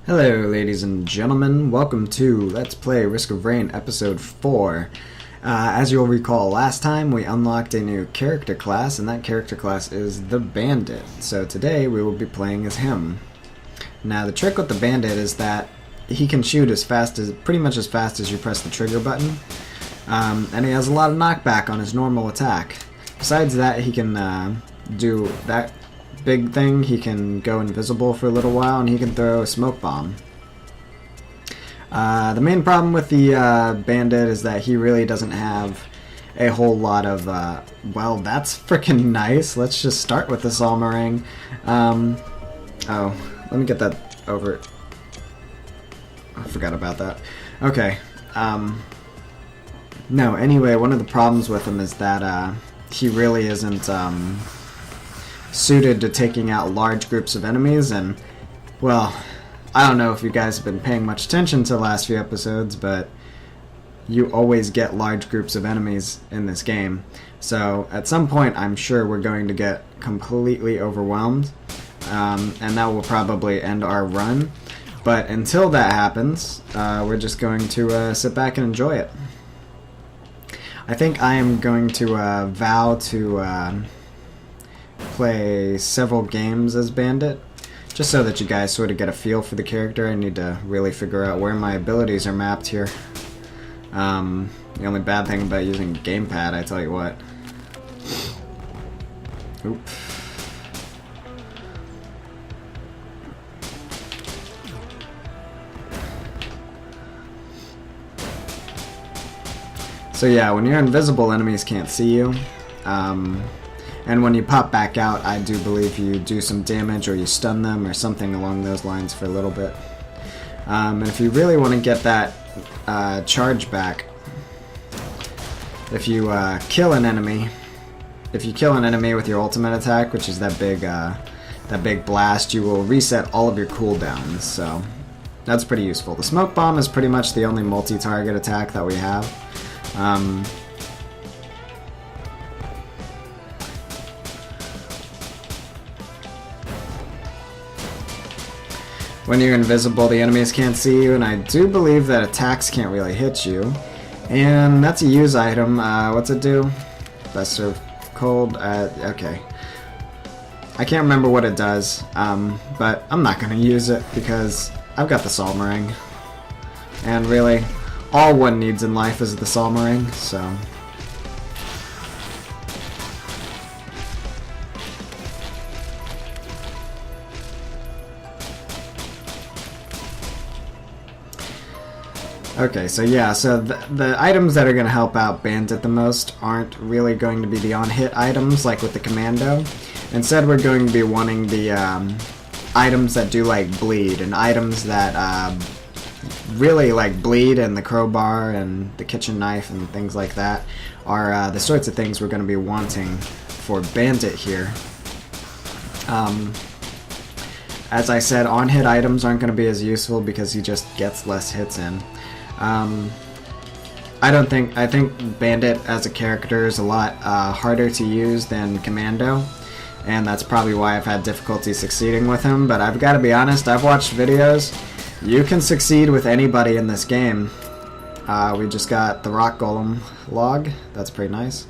Hello ladies and gentlemen, welcome to Let's Play Risk of Rain episode 4. As you'll recall, last time we unlocked a new character class, and that character class is the Bandit. So today we will be playing as him. Now the trick with the Bandit is that he can shoot pretty much as fast as you press the trigger button, and he has a lot of knockback on his normal attack. Besides that, he can do that big thing. He can go invisible for a little while, and he can throw a smoke bomb. The main problem with the Bandit is that he really doesn't have a whole lot of well, that's freaking nice. Let's just start with the Salmarang. Oh, let me get that over. I forgot about that. Okay. No, anyway, one of the problems with him is that he really isn't suited to taking out large groups of enemies, and well, I don't know if you guys have been paying much attention to the last few episodes, but you always get large groups of enemies in this game. So at some point I'm sure we're going to get completely overwhelmed, and that will probably end our run. But until that happens, we're just going to sit back and enjoy it. I think I am going to vow to play several games as Bandit, just so that you guys sort of get a feel for the character. I need to really figure out where my abilities are mapped here. The only bad thing about using gamepad, I tell you what. Oop. So yeah, when you're invisible, enemies can't see you. And when you pop back out, I do believe you do some damage or you stun them or something along those lines for a little bit. And if you really want to get that charge back, if you kill an enemy with your ultimate attack, which is that big blast, you will reset all of your cooldowns. So that's pretty useful. The smoke bomb is pretty much the only multi-target attack that we have. When you're invisible, the enemies can't see you, and I do believe that attacks can't really hit you. And that's a use item. What's it do? Best served cold. Okay. I can't remember what it does, but I'm not going to use it because I've got the Salmarang. And really, all one needs in life is the Salmarang, so... Okay, so yeah, so the items that are going to help out Bandit the most aren't really going to be the on-hit items like with the Commando. Instead, we're going to be wanting the items that do like bleed, and items that really like bleed, and the crowbar and the kitchen knife and things like that are the sorts of things we're going to be wanting for Bandit here. As I said, on-hit items aren't going to be as useful because he just gets less hits in. I think Bandit as a character is a lot harder to use than Commando, and that's probably why I've had difficulty succeeding with him. But I've got to be honest, I've watched videos. You can succeed with anybody in this game. We just got the rock golem log. That's pretty nice.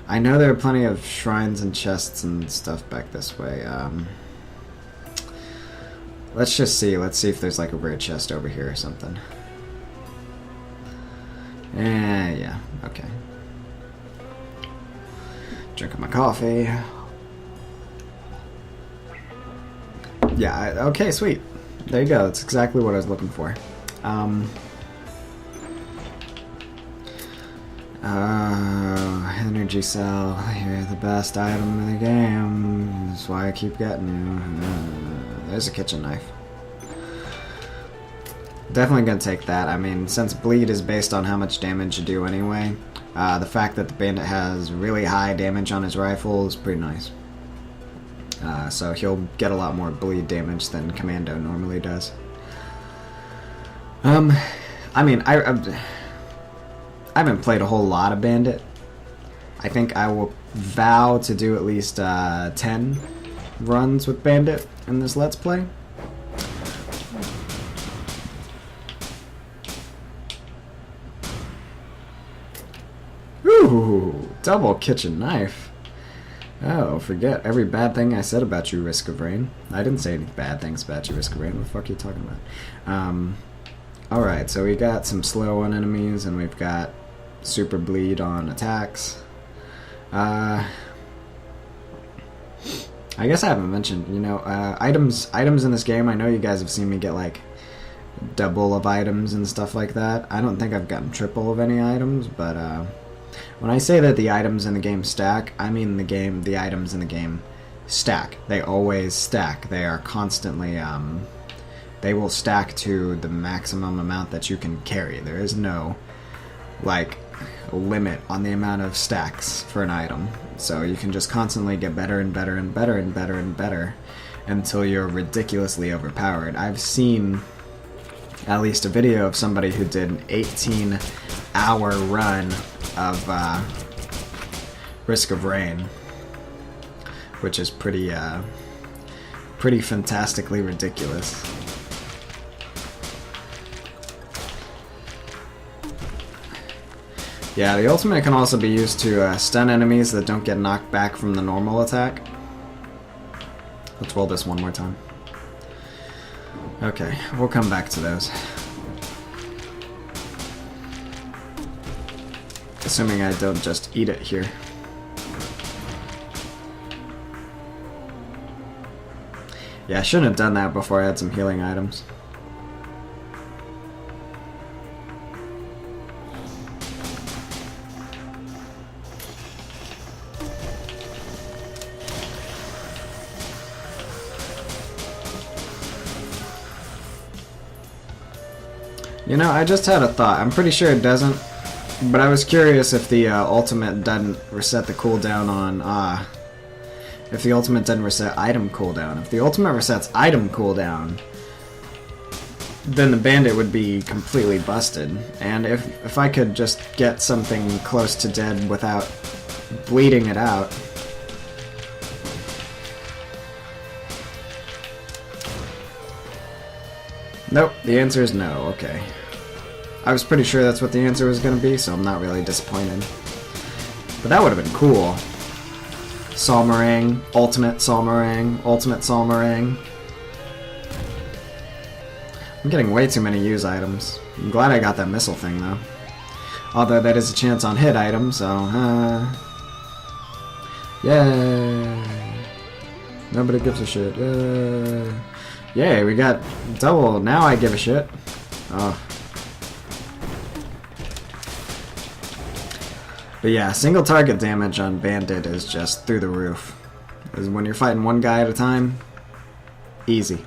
I know there are plenty of shrines and chests and stuff back this way. Let's just see. Let's see if there's like a rare chest over here or something. Yeah, okay. Drinking my coffee. Yeah, okay, sweet. There you go, that's exactly what I was looking for. Energy cell, you're the best item in the game. That's why I keep getting you. There's a kitchen knife. Definitely gonna take that. I mean, since bleed is based on how much damage you do anyway, the fact that the Bandit has really high damage on his rifle is pretty nice. So he'll get a lot more bleed damage than Commando normally does. I mean, I haven't played a whole lot of Bandit. I think I will vow to do at least 10 runs with Bandit in this Let's Play. Double kitchen knife. Oh, forget every bad thing I said about you, Risk of Rain. I didn't say any bad things about you, Risk of Rain. What the fuck are you talking about? Alright, so we got some slow on enemies, and we've got super bleed on attacks. I guess I haven't mentioned, you know, items in this game. I know you guys have seen me get, like, double of items and stuff like that. I don't think I've gotten triple of any items, but, when I say that the items in the game stack, I mean the items in the game stack. They always stack. They are constantly, they will stack to the maximum amount that you can carry. There is no, like, limit on the amount of stacks for an item. So you can just constantly get better and better and better and better and better until you're ridiculously overpowered. I've seen at least a video of somebody who did an 18-hour run of Risk of Rain, which is pretty fantastically ridiculous. Yeah, the ultimate can also be used to stun enemies that don't get knocked back from the normal attack. Let's roll this one more time. Okay, we'll come back to those. Assuming I don't just eat it here. Yeah, I shouldn't have done that before I had some healing items. You know, I just had a thought. I'm pretty sure it doesn't, but I was curious if the ultimate doesn't reset the cooldown on, if the ultimate doesn't reset item cooldown. If the ultimate resets item cooldown, then the bandit would be completely busted. And if I could just get something close to dead without bleeding it out. Nope, the answer is no, okay. I was pretty sure that's what the answer was going to be, so I'm not really disappointed. But that would have been cool. Salmarang, ultimate Salmarang, ultimate Salmarang. I'm getting way too many use items. I'm glad I got that missile thing, though. Although that is a chance on hit item, so, yay! Nobody gives a shit, yay! Yay, we got double, now I give a shit. Oh. But yeah, single target damage on Bandit is just through the roof. Because when you're fighting one guy at a time, easy.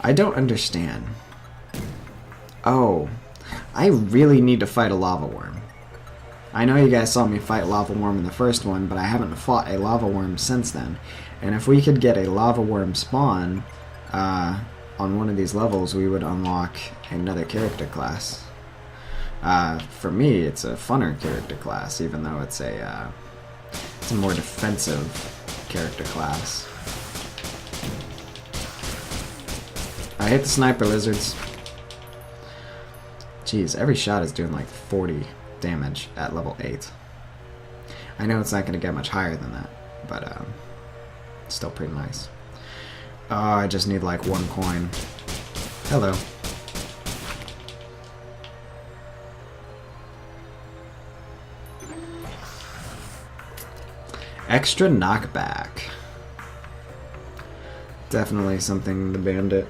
I don't understand. Oh, I really need to fight a lava worm. I know you guys saw me fight lava worm in the first one, but I haven't fought a lava worm since then. And if we could get a lava worm spawn on one of these levels, we would unlock another character class. For me, it's a funner character class, even though it's a more defensive character class. I hate the sniper lizards. Jeez, every shot is doing like 40 damage at level 8. I know it's not going to get much higher than that, but it's still pretty nice. Oh, I just need like 1 coin. Hello. Extra knockback. Definitely something the bandit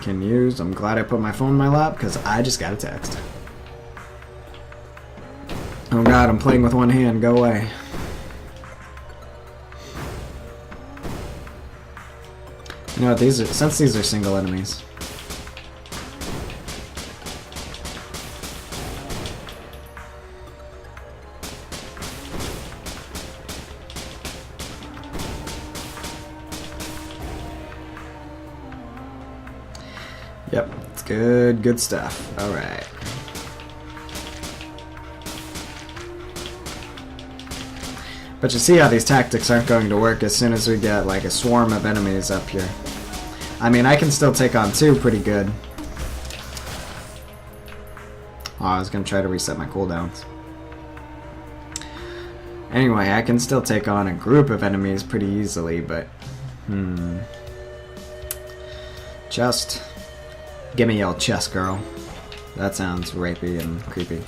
can use. I'm glad I put my phone in my lap because I just got a text. Oh god, I'm playing with one hand. Go away. You know what, since these are single enemies. Yep, it's good stuff. Alright. But you see how these tactics aren't going to work as soon as we get like a swarm of enemies up here. I mean, I can still take on 2 pretty good. Oh, I was going to try to reset my cooldowns. Anyway, I can still take on a group of enemies pretty easily, but... Chest. Gimme your chest, girl. That sounds rapey and creepy.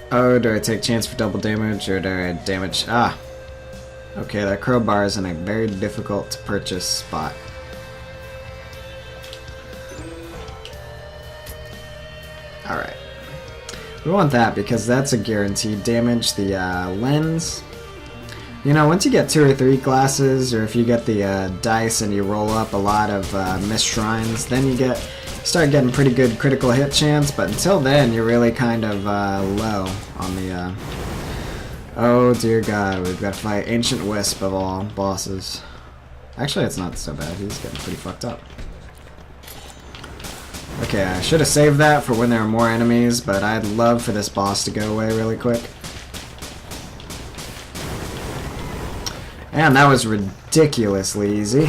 Oh, do I take chance for double damage, or do I damage... Ah! Okay, that crowbar is in a very difficult to purchase spot. Alright. We want that because that's a guaranteed damage. The lens... You know, once you get 2 or 3 glasses, or if you get the dice and you roll up a lot of missed shrines, then you start getting pretty good critical hit chance, but until then, you're really kind of low on the... Oh dear god, we've got to fight Ancient Wisp of all bosses. Actually, it's not so bad. He's getting pretty fucked up. Okay, I should have saved that for when there are more enemies, but I'd love for this boss to go away really quick. And that was ridiculously easy.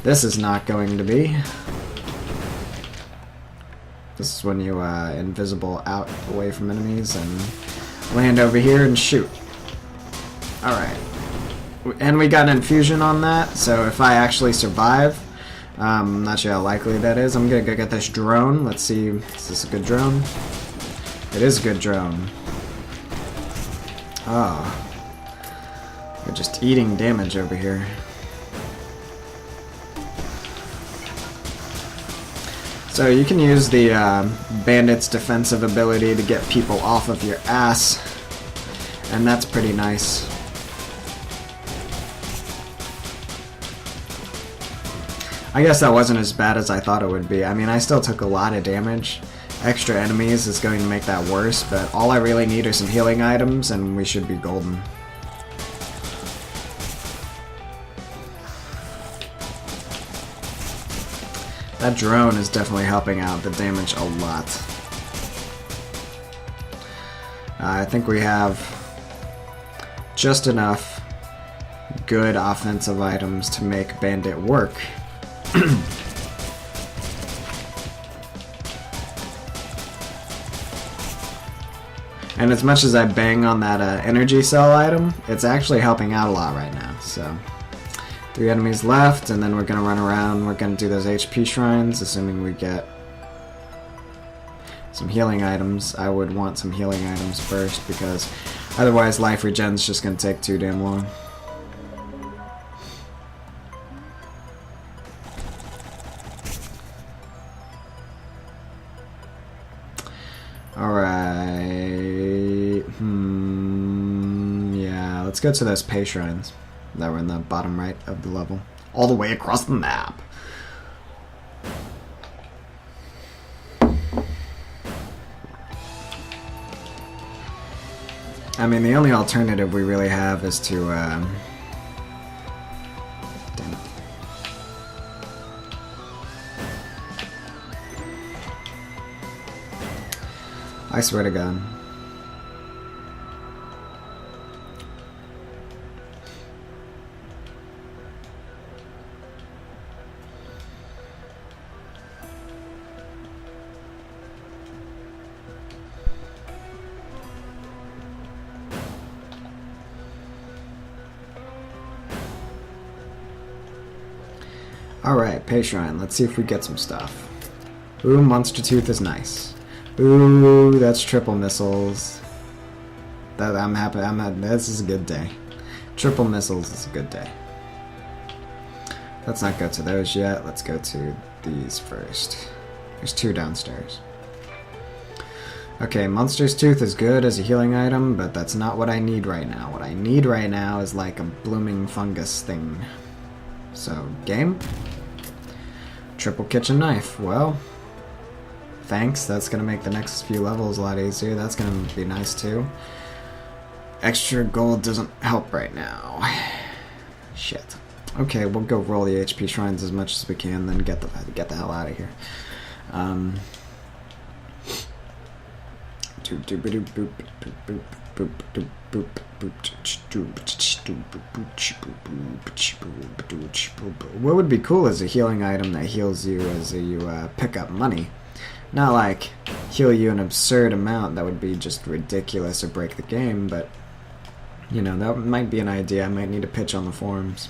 This is not going to be. This is when you invisible out away from enemies and land over here and shoot. Alright. And we got an infusion on that, so if I actually survive, I'm not sure how likely that is. I'm gonna go get this drone. Let's see, is this a good drone? It is a good drone. Oh. We're just eating damage over here. So you can use the Bandit's defensive ability to get people off of your ass, and that's pretty nice. I guess that wasn't as bad as I thought it would be. I mean, I still took a lot of damage. Extra enemies is going to make that worse, but all I really need are some healing items, and we should be golden. That drone is definitely helping out the damage a lot. I think we have just enough good offensive items to make Bandit work. And as much as I bang on that energy cell item, it's actually helping out a lot right now, so... 3 enemies left, and then we're gonna run around. We're gonna do those HP shrines, assuming we get some healing items. I would want some healing items first, because otherwise life regen's just gonna take too damn long. Alright. Yeah, let's go to those pay shrines that were in the bottom right of the level. All the way across the map. I mean, the only alternative we really have is to, damn it. I swear to God. Alright, pay shrine. Let's see if we get some stuff. Ooh, monster tooth is nice. Ooh, that's triple missiles. I'm happy. This is a good day. Triple missiles is a good day. Let's not go to those yet. Let's go to these first. There's 2 downstairs. Okay, Monster's Tooth is good as a healing item, but that's not what I need right now. What I need right now is like a blooming fungus thing. So, game? Triple kitchen knife. Well, thanks. That's going to make the next few levels a lot easier. That's going to be nice too. Extra gold doesn't help right now. Shit. Okay, we'll go roll the HP shrines as much as we can, then get the hell out of here. 2 What would be cool is a healing item that heals you as you pick up money. Not like heal you an absurd amount, that would be just ridiculous or break the game, but you know, that might be an idea I might need to pitch on the forums.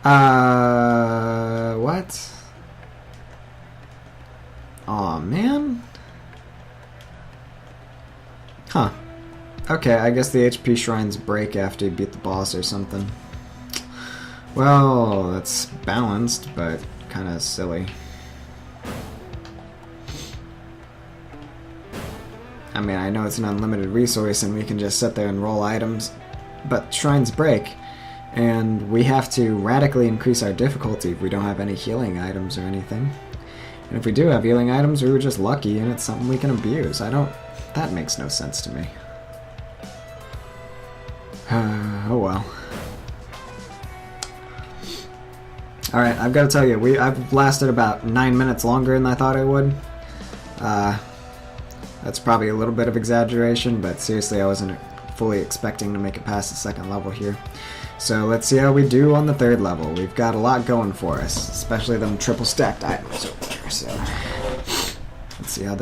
What? Aw, man. Huh. Okay, I guess the HP shrines break after you beat the boss or something. Well, that's balanced, but kind of silly. I mean, I know it's an unlimited resource and we can just sit there and roll items, but shrines break, and we have to radically increase our difficulty if we don't have any healing items or anything. And if we do have healing items, we were just lucky and it's something we can abuse. That makes no sense to me. Oh well. Alright, I've got to tell you, I've lasted about 9 minutes longer than I thought I would. That's probably a little bit of exaggeration, but seriously, I wasn't fully expecting to make it past the second level here. So let's see how we do on the third level. We've got a lot going for us, especially them triple stacked items over there. So let's see how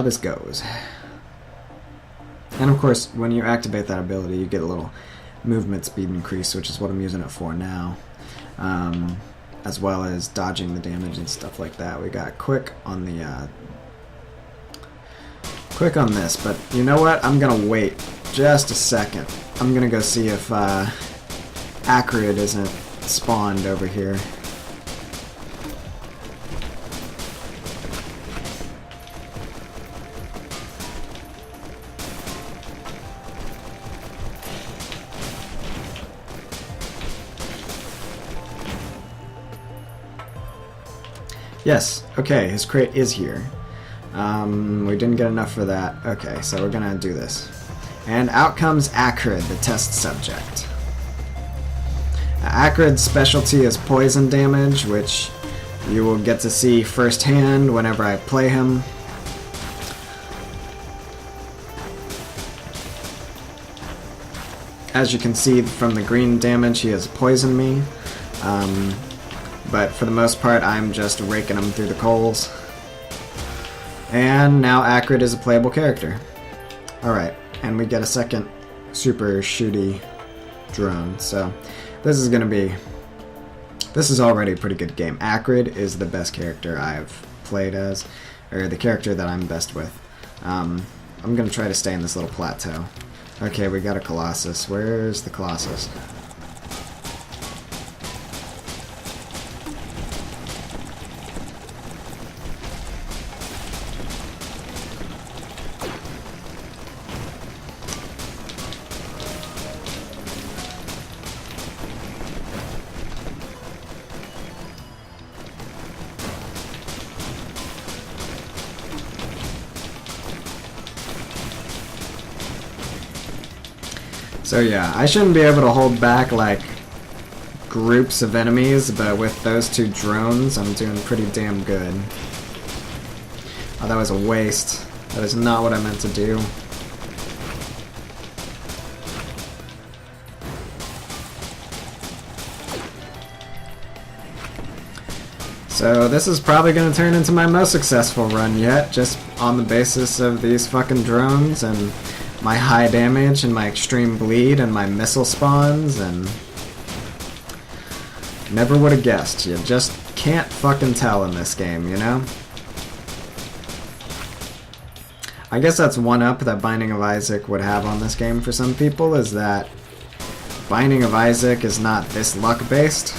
this goes. And of course, when you activate that ability, you get a little movement speed increase, which is what I'm using it for now, as well as dodging the damage and stuff like that. We got quick on the quick on this, but you know what? I'm gonna wait just a second. I'm gonna go see if Acrid isn't spawned over here. Yes, okay, his crate is here. We didn't get enough for that. Okay, so we're gonna do this. And out comes Acrid, the test subject. Acrid's specialty is poison damage, which you will get to see firsthand whenever I play him. As you can see from the green damage, he has poisoned me. But for the most part, I'm just raking him through the coals. And now Acrid is a playable character. Alright, and we get a second super shooty drone. So this is already a pretty good game. Acrid is the best character I've played as, or the character that I'm best with. I'm gonna try to stay in this little plateau. Okay, we got a Colossus. Where's the Colossus? So yeah, I shouldn't be able to hold back like groups of enemies, but with those two drones, I'm doing pretty damn good. Oh, that was a waste. That is not what I meant to do. So this is probably going to turn into my most successful run yet, just on the basis of these fucking drones and my high damage and my extreme bleed and my missile spawns, and never would have guessed. You just can't fucking tell in this game, you know? I guess that's one up that Binding of Isaac would have on this game for some people, is that Binding of Isaac is not this luck based.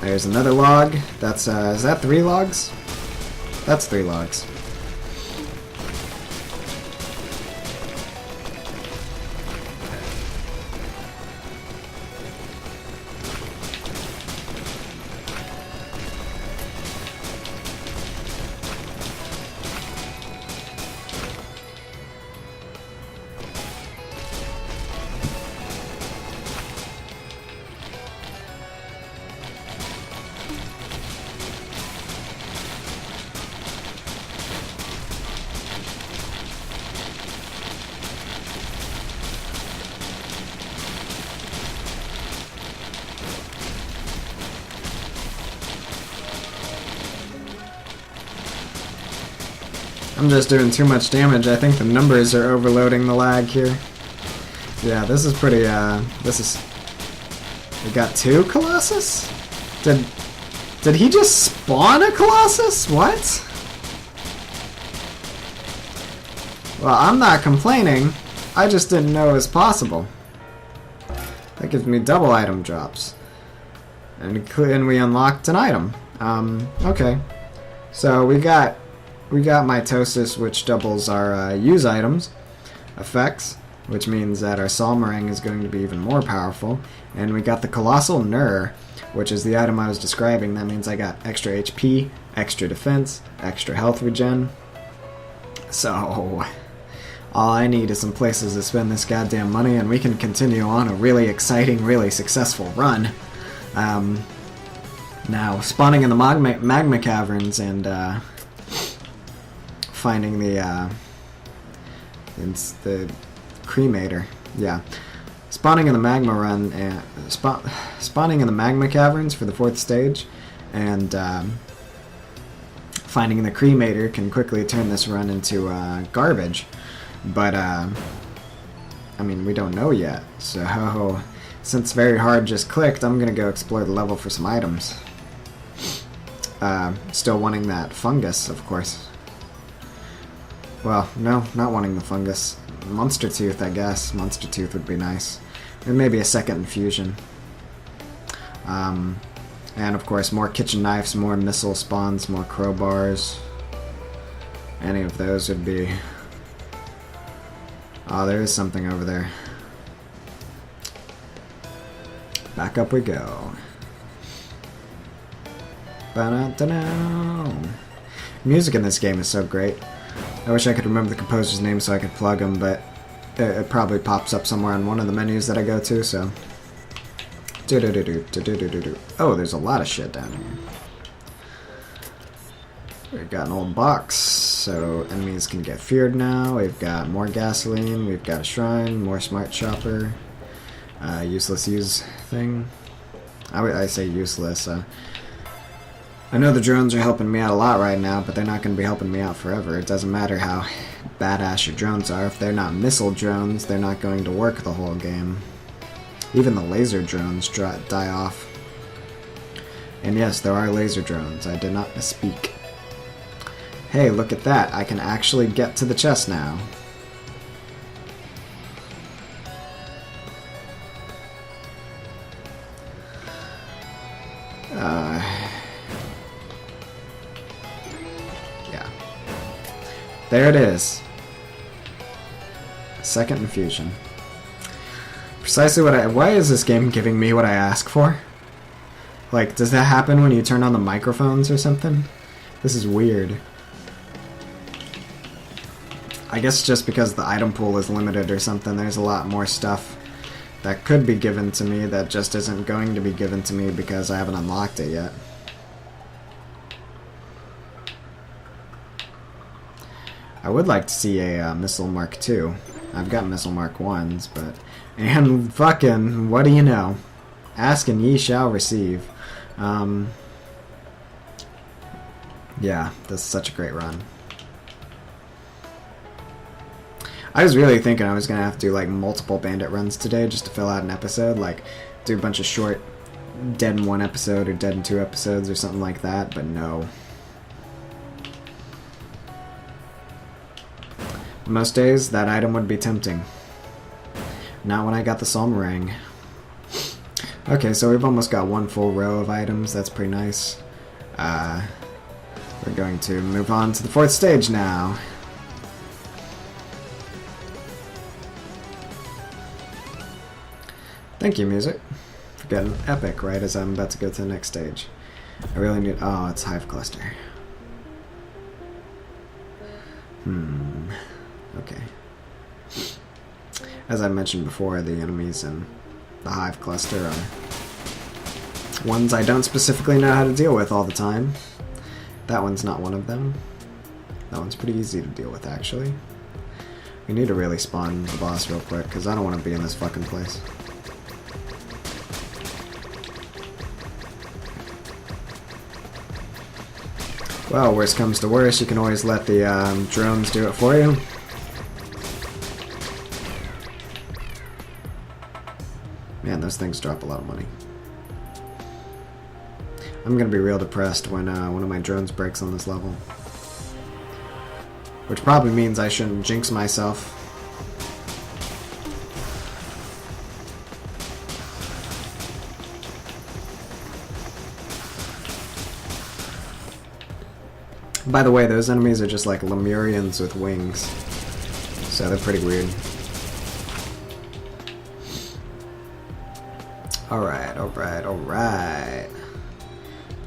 There's another log. That's, is that 3 logs? That's 3 logs. I'm just doing too much damage. I think the numbers are overloading the lag here. Yeah, this is pretty, We got 2 Colossus? Did he just spawn a Colossus? What? Well, I'm not complaining. I just didn't know it was possible. That gives me double item drops. And we unlocked an item. Okay. So we got Mitosis, which doubles our use items effects, which means that our Solmarang is going to be even more powerful. And we got the Colossal Nur, which is the item I was describing. That means I got extra HP, extra defense, extra health regen. So all I need is some places to spend this goddamn money, and we can continue on a really exciting, really successful run. Now, spawning in the magma caverns and finding the cremator. Yeah. Spawning in the magma run, spawning in the magma caverns for the 4th stage, and finding the cremator can quickly turn this run into garbage. But, I mean, we don't know yet, so since Very Hard just clicked, I'm gonna go explore the level for some items. Still wanting that fungus, of course. Well, no, not wanting the fungus. Monster Tooth, I guess. Monster Tooth would be nice. And maybe a second infusion. And, of course, more kitchen knives, more missile spawns, more crowbars. Any of those would be... Oh, there is something over there. Back up we go. Ba-da-da-da. Music in this game is so great. I wish I could remember the composer's name so I could plug him, but it probably pops up somewhere on one of the menus that I go to, so... Oh, there's a lot of shit down here. We've got an old box, so enemies can get feared now. We've got more gasoline, we've got a shrine, more smart shopper, useless use thing. I say useless. I know the drones are helping me out a lot right now, but they're not going to be helping me out forever. It doesn't matter how badass your drones are. If they're not missile drones, they're not going to work the whole game. Even the laser drones die off. And yes, there are laser drones. I did not misspeak. Hey, look at that. I can actually get to the chest now. Yeah. There it is. Second infusion. Precisely what why is this game giving me what I ask for? Like, does that happen when you turn on the microphones or something? This is weird. I guess just because the item pool is limited or something, there's a lot more stuff that could be given to me that just isn't going to be given to me because I haven't unlocked it yet. I would like to see a Missile Mark II. I've got Missile Mark 1s, but... And fucking, what do you know? Ask and ye shall receive. Yeah, this is such a great run. I was really thinking I was going to have to do like multiple Bandit runs today just to fill out an episode, like do a bunch of short Dead in 1 episode or Dead in 2 episodes or something like that, but no. Most days, that item would be tempting. Not when I got the Solmarang. Okay, so we've almost got one full row of items. That's pretty nice. We're going to move on to the 4th stage now. Thank you, music. For getting epic right as I'm about to go to the next stage. I really need... Oh, it's Hive Cluster. Okay. As I mentioned before, the enemies in the Hive Cluster are ones I don't specifically know how to deal with all the time. That one's not one of them. That one's pretty easy to deal with, actually. We need to really spawn the boss real quick, because I don't want to be in this fucking place. Well, worst comes to worst, you can always let the drones do it for you. Man, those things drop a lot of money. I'm gonna be real depressed when one of my drones breaks on this level. Which probably means I shouldn't jinx myself. By the way, those enemies are just like Lemurians with wings. So they're pretty weird. Alright, alright, alright.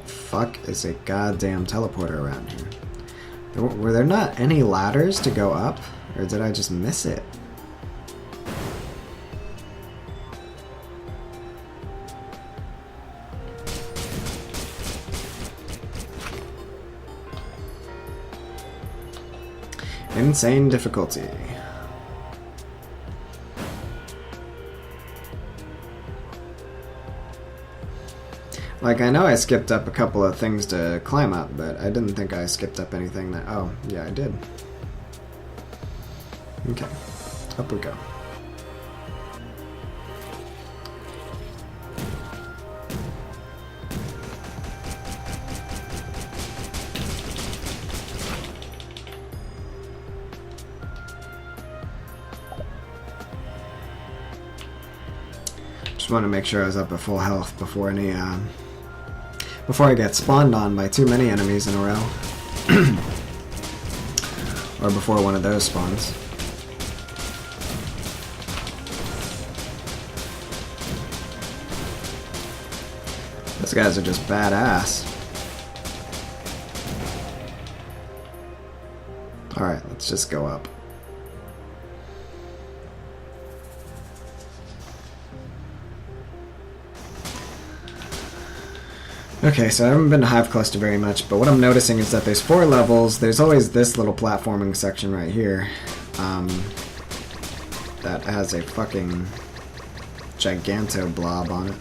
The fuck is a goddamn teleporter around here? Were there not any ladders to go up? Or did I just miss it? Insane difficulty. Like, I know I skipped up a couple of things to climb up, but I didn't think I skipped up anything that... Oh, yeah, I did. Okay. Up we go. Just want to make sure I was up at full health before any, before I get spawned on by too many enemies in a row. Or before one of those spawns. Those guys are just badass. Alright, let's just go up. Okay, so I haven't been to Hive Cluster very much, but what I'm noticing is that there's 4 levels. There's always this little platforming section right here. That has a fucking giganto blob on it.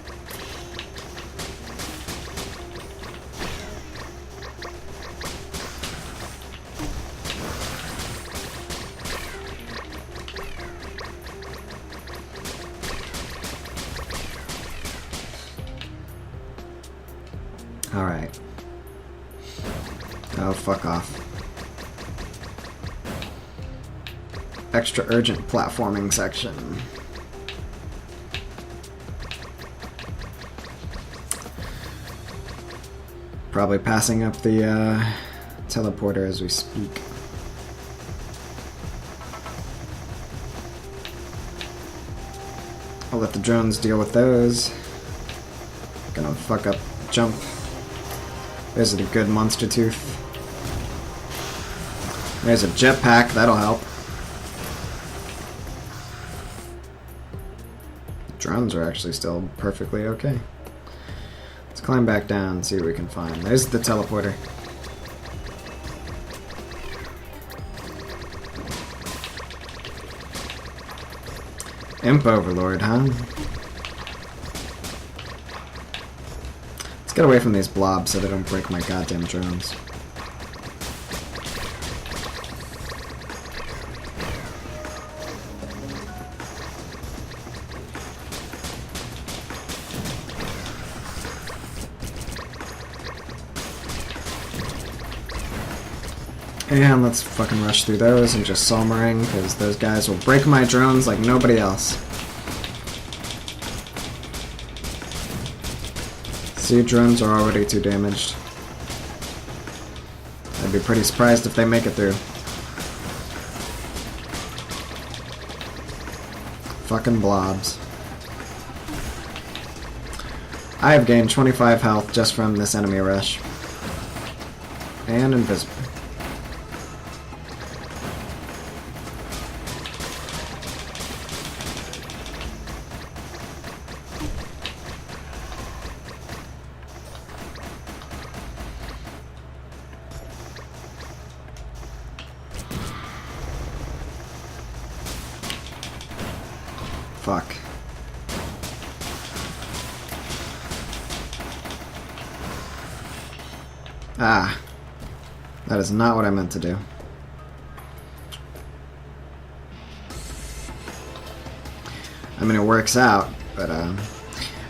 Alright. Oh, fuck off. Extra urgent platforming section. Probably passing up the teleporter as we speak. I'll let the drones deal with those. Gonna fuck up jump. There's a good monster tooth. There's a jetpack, that'll help. Drones are actually still perfectly okay. Let's climb back down and see what we can find. There's the teleporter. Imp Overlord, huh? Let's get away from these blobs so they don't break my goddamn drones. And let's fucking rush through those and just Solmering, because those guys will break my drones like nobody else. See, drones are already too damaged. I'd be pretty surprised if they make it through. Fucking blobs. I have gained 25 health just from this enemy rush. And invisible. Fuck. Ah. That is not what I meant to do. I mean, it works out, but,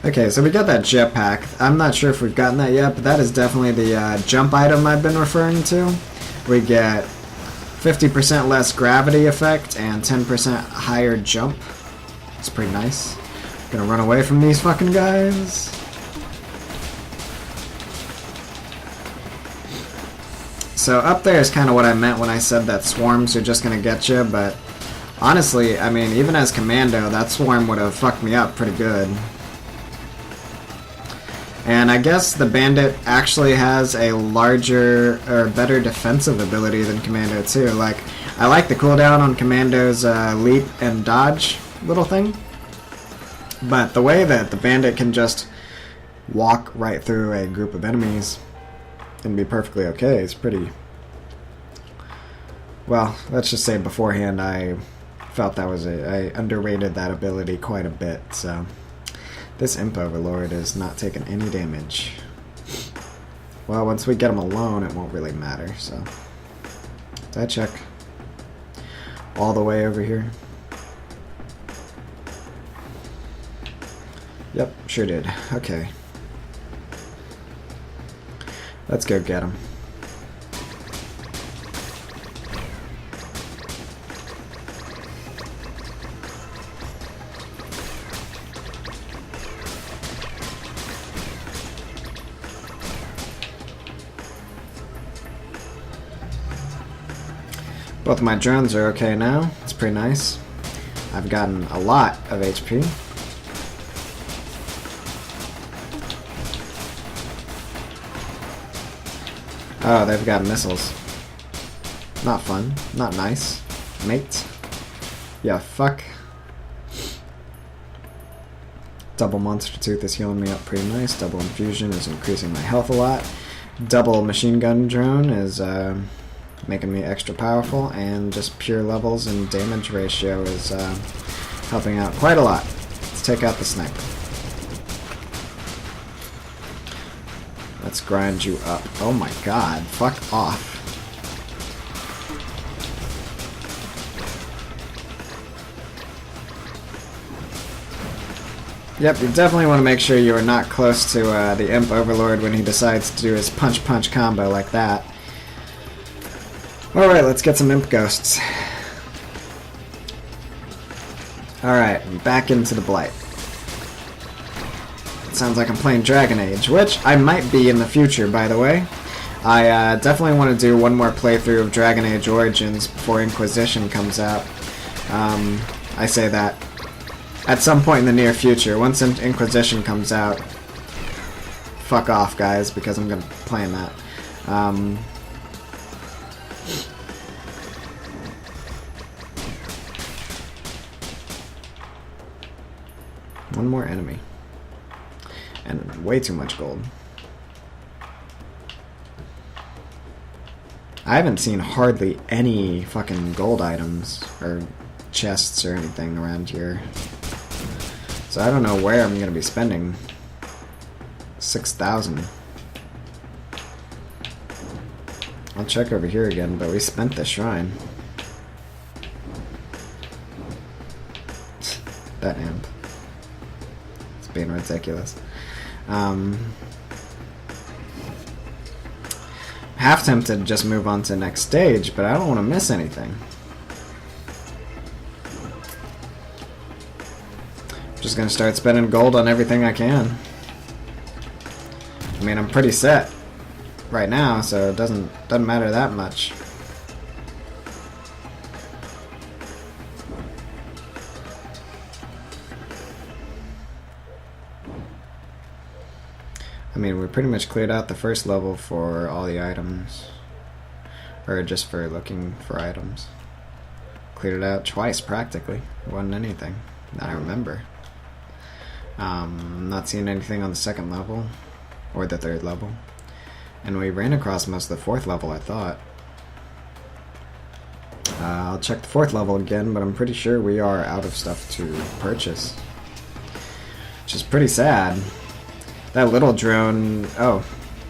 okay, so we got that jetpack. I'm not sure if we've gotten that yet, but that is definitely the jump item I've been referring to. We get 50% less gravity effect and 10% higher jump. It's pretty nice. Gonna run away from these fucking guys. So up there is kind of what I meant when I said that swarms are just gonna get you, but honestly, I mean, even as commando, that swarm would have fucked me up pretty good. And I guess the Bandit actually has a larger or better defensive ability than Commando too. Like, I like the cooldown on Commando's leap and dodge little thing, but the way that the Bandit can just walk right through a group of enemies and be perfectly okay is pretty... Well, let's just say beforehand I felt that was I underrated that ability quite a bit, so... This Imp Overlord is not taking any damage. Well, once we get him alone, it won't really matter, so... Did I check all the way over here? Yep, sure did. Okay. Let's go get him. Both of my drones are okay now. It's pretty nice. I've gotten a lot of HP. Oh, they've got missiles. Not fun. Not nice. Mate. Yeah, fuck. Double Monster Tooth is healing me up pretty nice. Double Infusion is increasing my health a lot. Double Machine Gun Drone is making me extra powerful, and just pure levels and damage ratio is helping out quite a lot. Let's take out the sniper. Let's grind you up. Oh my god, fuck off. Yep, you definitely want to make sure you are not close to the Imp Overlord when he decides to do his punch-punch combo like that. Alright, let's get some Imp Ghosts. Alright, back into the Blight. It sounds like I'm playing Dragon Age, which I might be in the future, by the way. I definitely want to do one more playthrough of Dragon Age Origins before Inquisition comes out. I say that at some point in the near future. Once Inquisition comes out, fuck off, guys, because I'm going to be playing that. One more enemy. And way too much gold. I haven't seen hardly any fucking gold items or chests or anything around here. So I don't know where I'm going to be spending 6,000. I'll check over here again, but we spent the shrine. That amp. It's being ridiculous. Half tempted to just move on to the next stage, but I don't want to miss anything. Just gonna start spending gold on everything I can. I mean, I'm pretty set right now, so it doesn't matter that much. I mean, we pretty much cleared out the first level for all the items. Or just for looking for items. Cleared it out twice, practically. Wasn't anything that I remember. Not seeing anything on the second level. Or the third level. And we ran across most of the fourth level, I thought. I'll check the fourth level again, but I'm pretty sure we are out of stuff to purchase. Which is pretty sad. That little drone... Oh,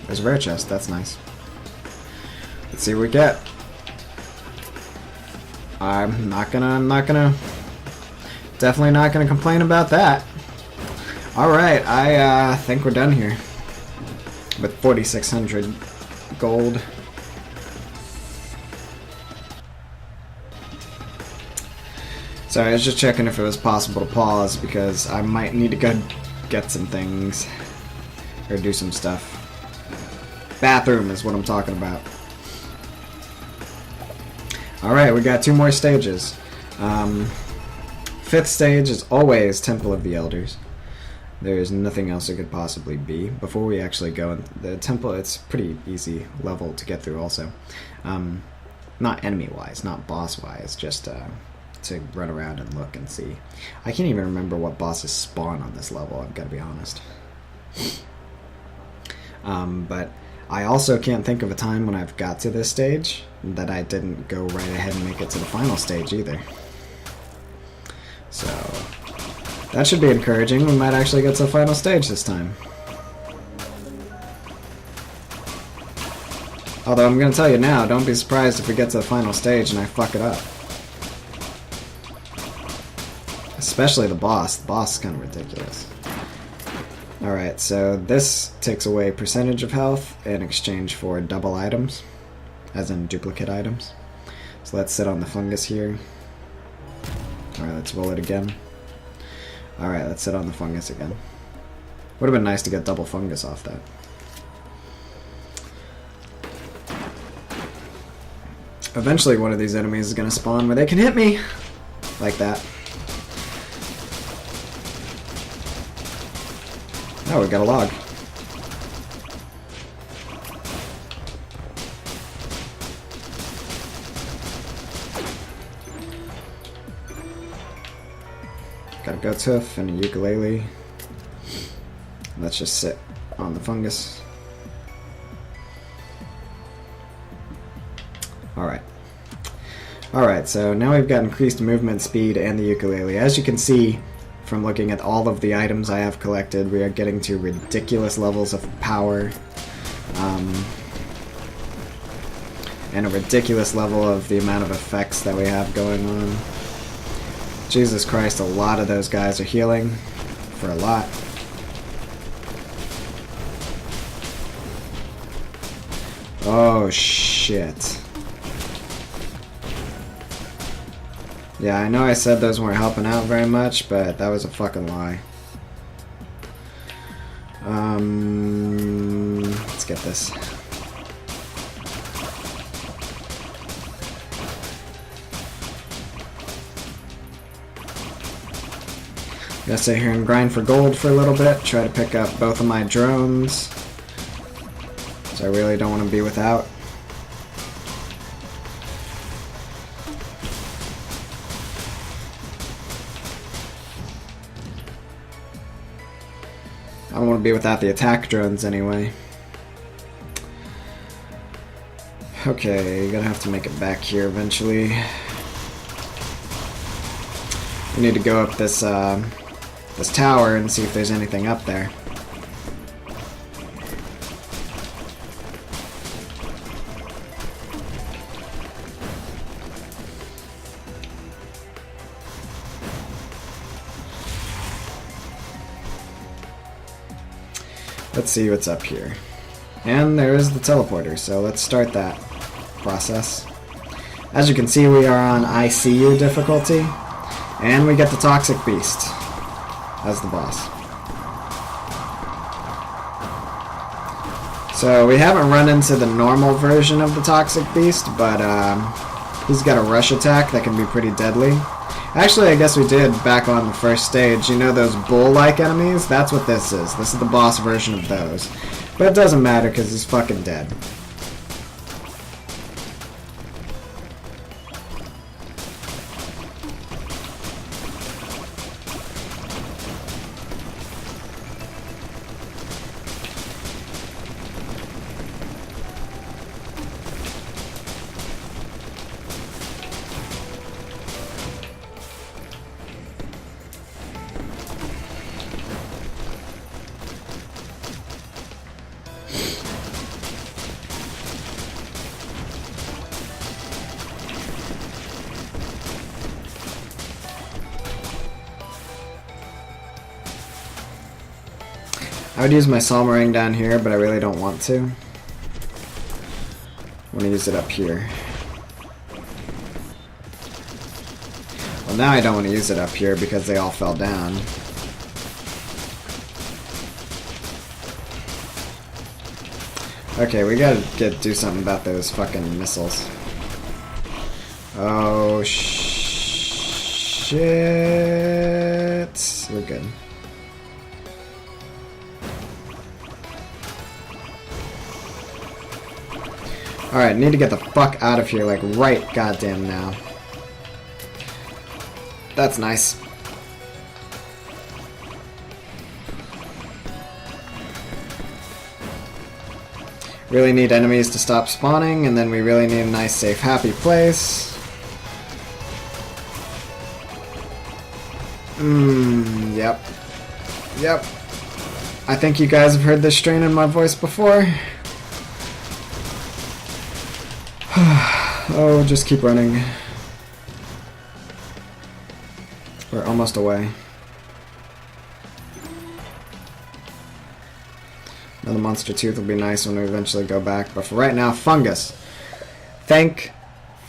there's a rare chest. That's nice. Let's Let's see what we get. I'm not gonna, definitely not gonna complain about that. Alright, I think we're done here. With 4,600 gold. Sorry, I was just checking if it was possible to pause because I might need to go get some things. Or do some stuff. Bathroom is what I'm talking about. Alright, we got 2 more stages. 5th stage is always Temple of the Elders. There's nothing else it could possibly be. Before we actually go in the temple, it's pretty easy level to get through also. Not enemy-wise, not boss-wise, just to run around and look and see. I can't even remember what bosses spawn on this level, I've got to be honest. But I also can't think of a time when I've got to this stage that I didn't go right ahead and make it to the final stage either. So that should be encouraging. We might actually get to the final stage this time. Although I'm going to tell you now, don't be surprised if we get to the final stage and I fuck it up. Especially the boss. The boss is kind of ridiculous. Alright, so this takes away percentage of health in exchange for double items. As in duplicate items. So let's sit on the fungus here. Alright, let's roll it again. Alright, let's sit on the fungus again. Would have been nice to get double fungus off that. Eventually one of these enemies is going to spawn where they can hit me! Like that. Oh, we got a log. Got a goat's hoof and a ukulele. Let's just sit on the fungus. Alright. Alright, so now we've got increased movement speed and the ukulele. As you can see from looking at all of the items I have collected, we are getting to ridiculous levels of power. And a ridiculous level of the amount of effects that we have going on. Jesus Christ, a lot of those guys are healing for a lot. Oh shit. Yeah, I know I said those weren't helping out very much, but that was a fucking lie. Let's get this. Gonna sit here and grind for gold for a little bit, try to pick up both of my drones. So I really don't want to be without. I don't want to be without the attack drones anyway. Okay, gonna have to make it back here eventually. We need to go up this this tower and see if there's anything up there. Let's see what's up here. And there is the teleporter, so let's start that process. As you can see, we are on ICU difficulty, and we get the Toxic Beast as the boss. So we haven't run into the normal version of the Toxic Beast, but he's got a rush attack that can be pretty deadly. Actually, I guess we did back on the first stage. You know those bull-like enemies? That's what this is. This is the boss version of those. But it doesn't matter because he's fucking dead. I would use my Salmarang down here, but I really don't want to. I want to use it up here. Well, now I don't want to use it up here because they all fell down. Okay, we gotta do something about those fucking missiles. Oh, shit. We're good. Alright, need to get the fuck out of here, like, right goddamn now. That's nice. Really need enemies to stop spawning, and then we really need a nice, safe, happy place. Yep. Yep. I think you guys have heard this strain in my voice before. Oh, just keep running. We're almost away. Another monster tooth will be nice when we eventually go back, but for right now, fungus. Thank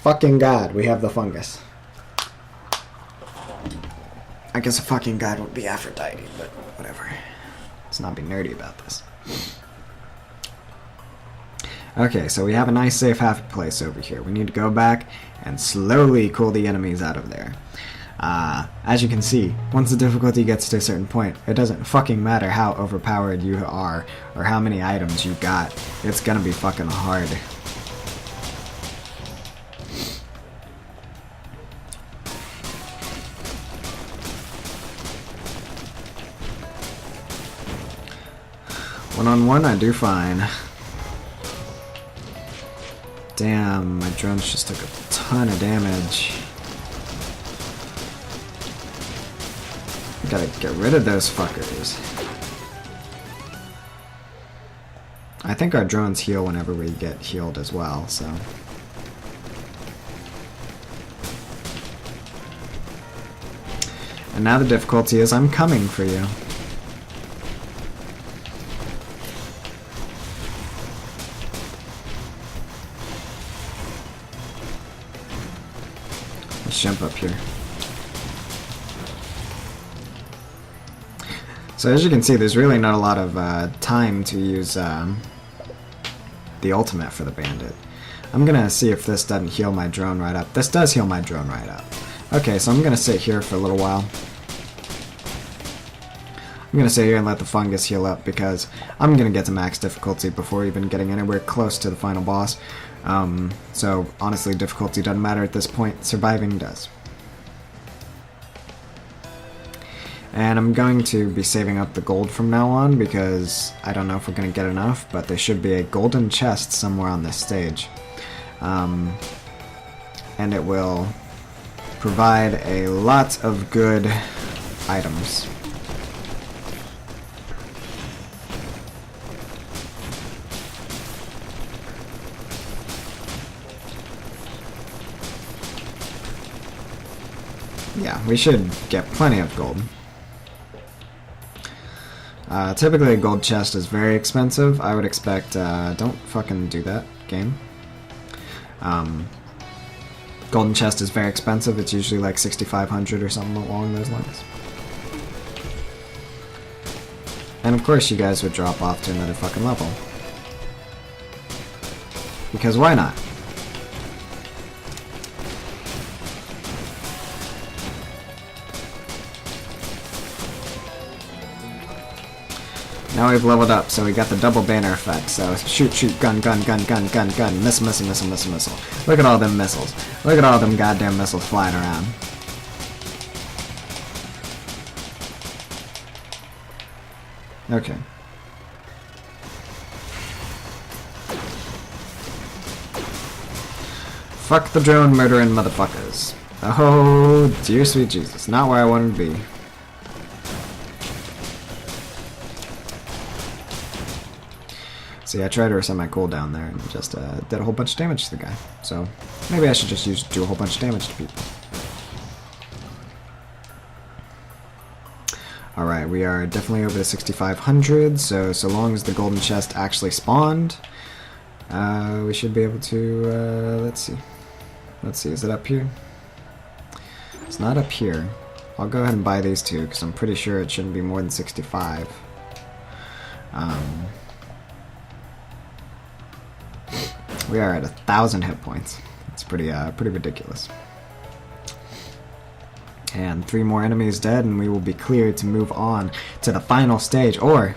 fucking God we have the fungus. I guess a fucking god would be Aphrodite, but whatever. Let's not be nerdy about this. Okay, so we have a nice safe happy place over here. We need to go back and slowly cool the enemies out of there. As you can see, once the difficulty gets to a certain point, it doesn't fucking matter how overpowered you are or how many items you got. It's gonna be fucking hard. One-on-one, I do fine. Damn, my drones just took a ton of damage. Gotta get rid of those fuckers. I think our drones heal whenever we get healed as well, so. And now the difficulty is I'm coming for you. Let's jump up here. So as you can see, there's really not a lot of time to use the ultimate for the Bandit. I'm gonna see if this doesn't heal my drone right up. This does heal my drone right up. Okay, so I'm gonna sit here for a little while. I'm gonna sit here and let the fungus heal up because I'm gonna get to max difficulty before even getting anywhere close to the final boss. So honestly, difficulty doesn't matter at this point. Surviving does. And I'm going to be saving up the gold from now on because I don't know if we're going to get enough, but there should be a golden chest somewhere on this stage. And it will provide a lot of good items. Yeah, we should get plenty of gold. Typically a gold chest is very expensive. I would expect, don't fucking do that, game. Golden chest is very expensive. It's usually like 6,500 or something along those lines. And of course you guys would drop off to another fucking level. Because why not? Now we've leveled up, so we got the double banner effect. So shoot, shoot, gun, gun, gun, gun, gun, gun, missile, missile, missile, missile, missile. Look at all them missiles. Look at all them goddamn missiles flying around. Okay. Fuck the drone murdering motherfuckers. Oh, dear sweet Jesus. Not where I wanted to be. See, I tried to reset my cooldown there and just did a whole bunch of damage to the guy. So maybe I should just do a whole bunch of damage to people. Alright, we are definitely over the 6,500, so long as the golden chest actually spawned, we should be able to, let's see. Let's see, is it up here? It's not up here. I'll go ahead and buy these two, because I'm pretty sure it shouldn't be more than 65. We are at 1,000 hit points. It's pretty ridiculous. And 3 more enemies dead, and we will be cleared to move on to the final stage, or,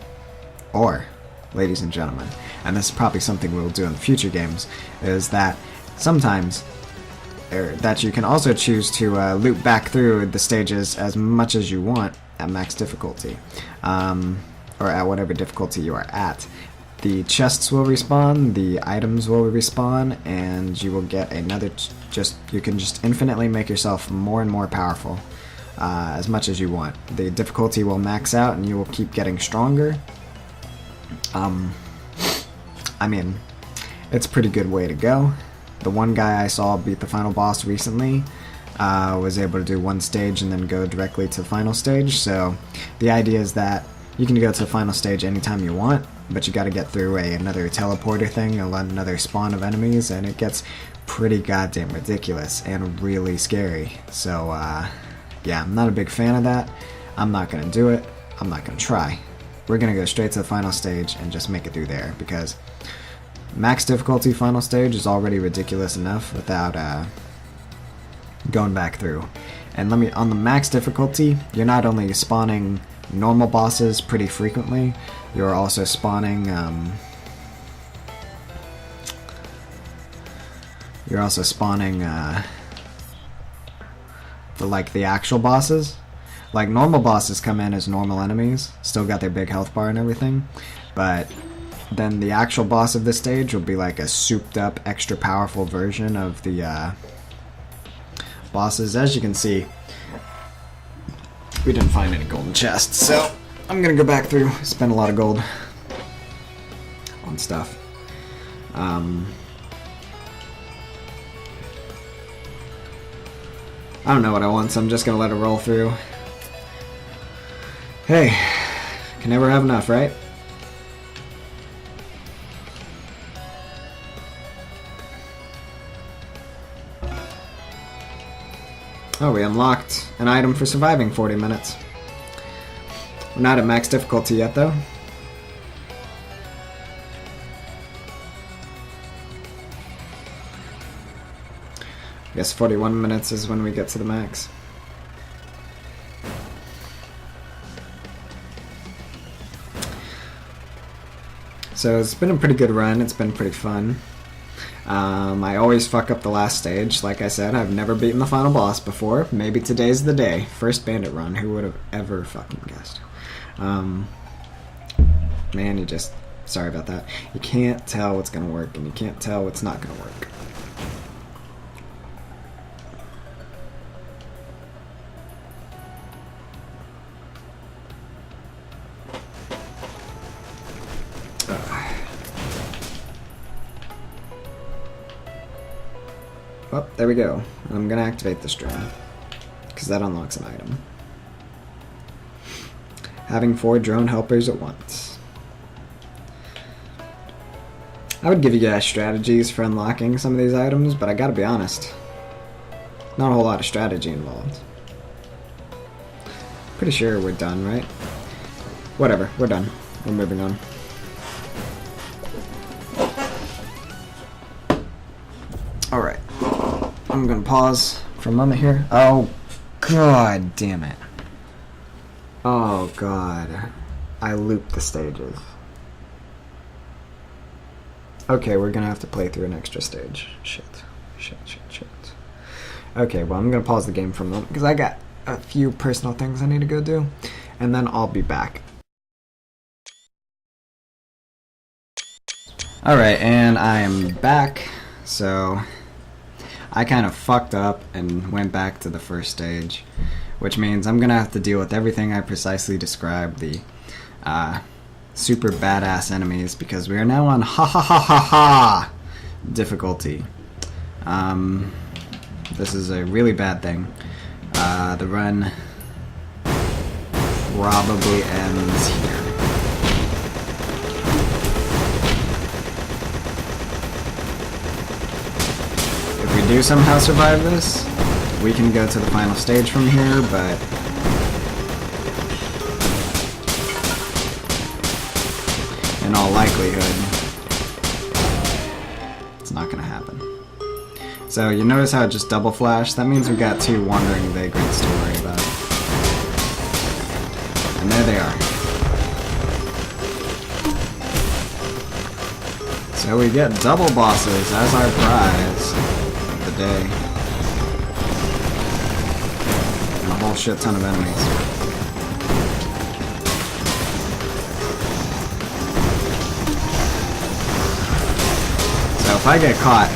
ladies and gentlemen, and this is probably something we'll do in future games, is that sometimes, that you can also choose to loop back through the stages as much as you want at max difficulty, or at whatever difficulty you are at. The chests will respawn, the items will respawn, and you will get another, you can just infinitely make yourself more and more powerful, as much as you want. The difficulty will max out and you will keep getting stronger. I mean, it's a pretty good way to go. The one guy I saw beat the final boss recently, was able to do one stage and then go directly to the final stage, so the idea is that you can go to the final stage anytime you want, but you gotta get through another teleporter thing, another spawn of enemies, and it gets pretty goddamn ridiculous and really scary. So, yeah, I'm not a big fan of that. I'm not gonna do it. I'm not gonna try. We're gonna go straight to the final stage and just make it through there, because max difficulty final stage is already ridiculous enough without going back through. And on the max difficulty, you're not only spawning normal bosses pretty frequently, you're also spawning the actual bosses. Like, normal bosses come in as normal enemies, still got their big health bar and everything, but then the actual boss of this stage will be like a souped up, extra powerful version of the bosses. As you can see, we didn't find any golden chests, so I'm gonna go back through, spend a lot of gold on stuff. I don't know what I want, so I'm just gonna let it roll through. Hey, can never have enough, right? Oh, we unlocked an item for surviving 40 minutes. We're not at max difficulty yet, though. I guess 41 minutes is when we get to the max. So it's been a pretty good run, it's been pretty fun. I always fuck up the last stage. Like I said, I've never beaten the final boss before. Maybe today's the day. First Bandit run. Who would have ever fucking guessed? Man, sorry about that. You can't tell what's gonna work, and you can't tell what's not gonna work. Oh, there we go. I'm gonna activate this drone, because that unlocks an item. Having 4 drone helpers at once. I would give you guys strategies for unlocking some of these items, but I gotta be honest, not a whole lot of strategy involved. Pretty sure we're done, right? Whatever, we're done. We're moving on. Alright. I'm gonna pause for a moment here. Oh, god damn it. Oh god. I looped the stages. Okay, we're gonna have to play through an extra stage. Shit. Okay, well, I'm gonna pause the game for a moment because I got a few personal things I need to go do, and then I'll be back. Alright, and I am back. So I kind of fucked up and went back to the first stage, which means I'm gonna have to deal with everything I precisely described, the super badass enemies, because we are now on ha ha ha ha ha difficulty. This is a really bad thing. The run probably ends here. If we do somehow survive this, we can go to the final stage from here, but in all likelihood, it's not going to happen. So you notice how it just double flashed? That means we got 2 wandering vagrants to worry about. And there they are. So we get double bosses as our prize of the day. And a whole shit ton of enemies. So if I get caught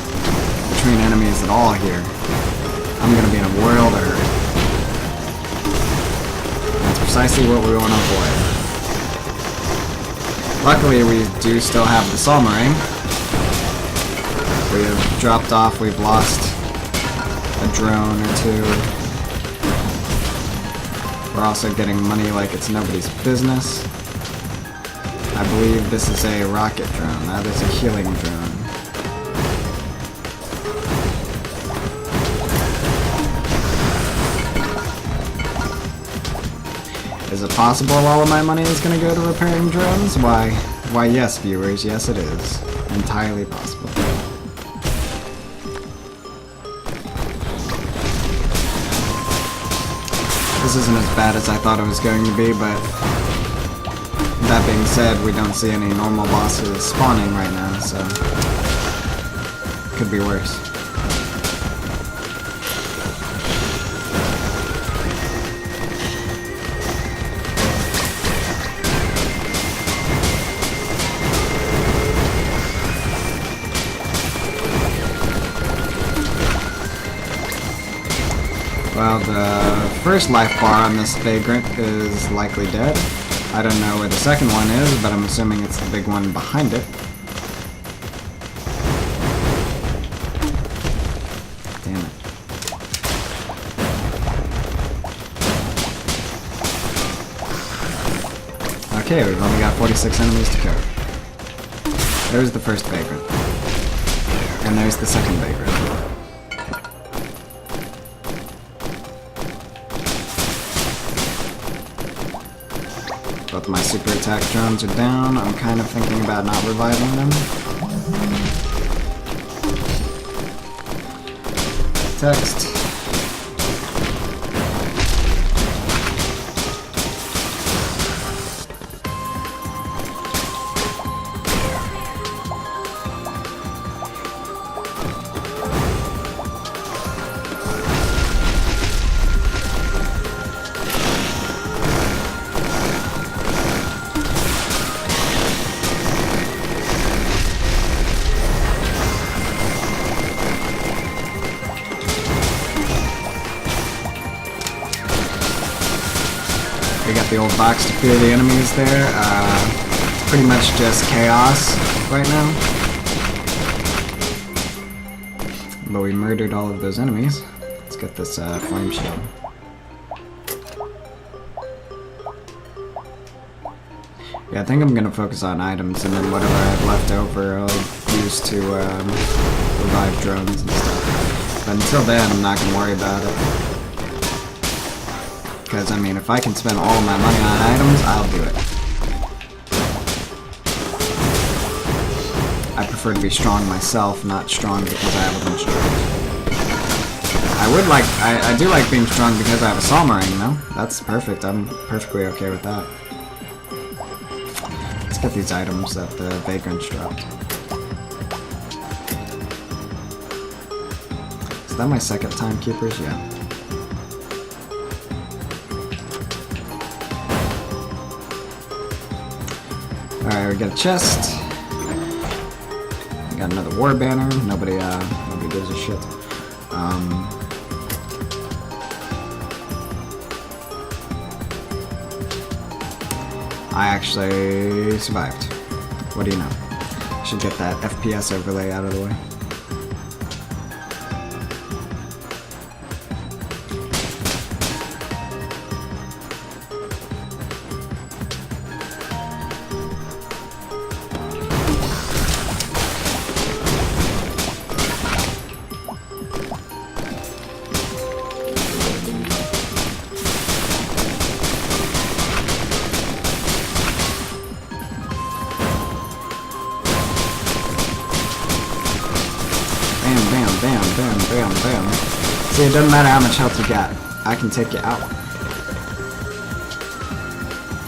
between enemies at all here, I'm gonna be in a world of hurt. That's precisely what we want to avoid. Luckily, we do still have the Solmering. We have dropped off, we've lost a drone or 2. We're also getting money like it's nobody's business. I believe this is a rocket drone. That is a healing drone. Is it possible all of my money is going to go to repairing drones? Why yes, viewers, yes it is. Entirely possible. This isn't as bad as I thought it was going to be, but that being said, we don't see any normal bosses spawning right now, so could be worse. Well, the first life bar on this vagrant is likely dead. I don't know where the second one is, but I'm assuming it's the big one behind it. Damn it. Okay, we've only got 46 enemies to kill. There's the first vagrant. And there's the second vagrant. Both my super attack drones are down. I'm kind of thinking about not reviving them. Text. We got the old box to clear the enemies there. It's pretty much just chaos right now. But we murdered all of those enemies. Let's get this flame shield. Yeah, I think I'm gonna focus on items, and then whatever I have left over I'll use to revive drones and stuff. But until then, I'm not gonna worry about it. Because, I mean, if I can spend all of my money on items, I'll do it. I prefer to be strong myself, not strong because I have a bunch of drones. I do like being strong because I have a Solmering, though. That's perfect. I'm perfectly okay with that. Let's get these items that the vagrants dropped. Is that my second timekeepers? Yeah. Alright, we got a chest. We got another war banner. Nobody gives a shit. I actually survived. What do you know? I should get that FPS overlay out of the way. See, it doesn't matter how much health you got. I can take you out.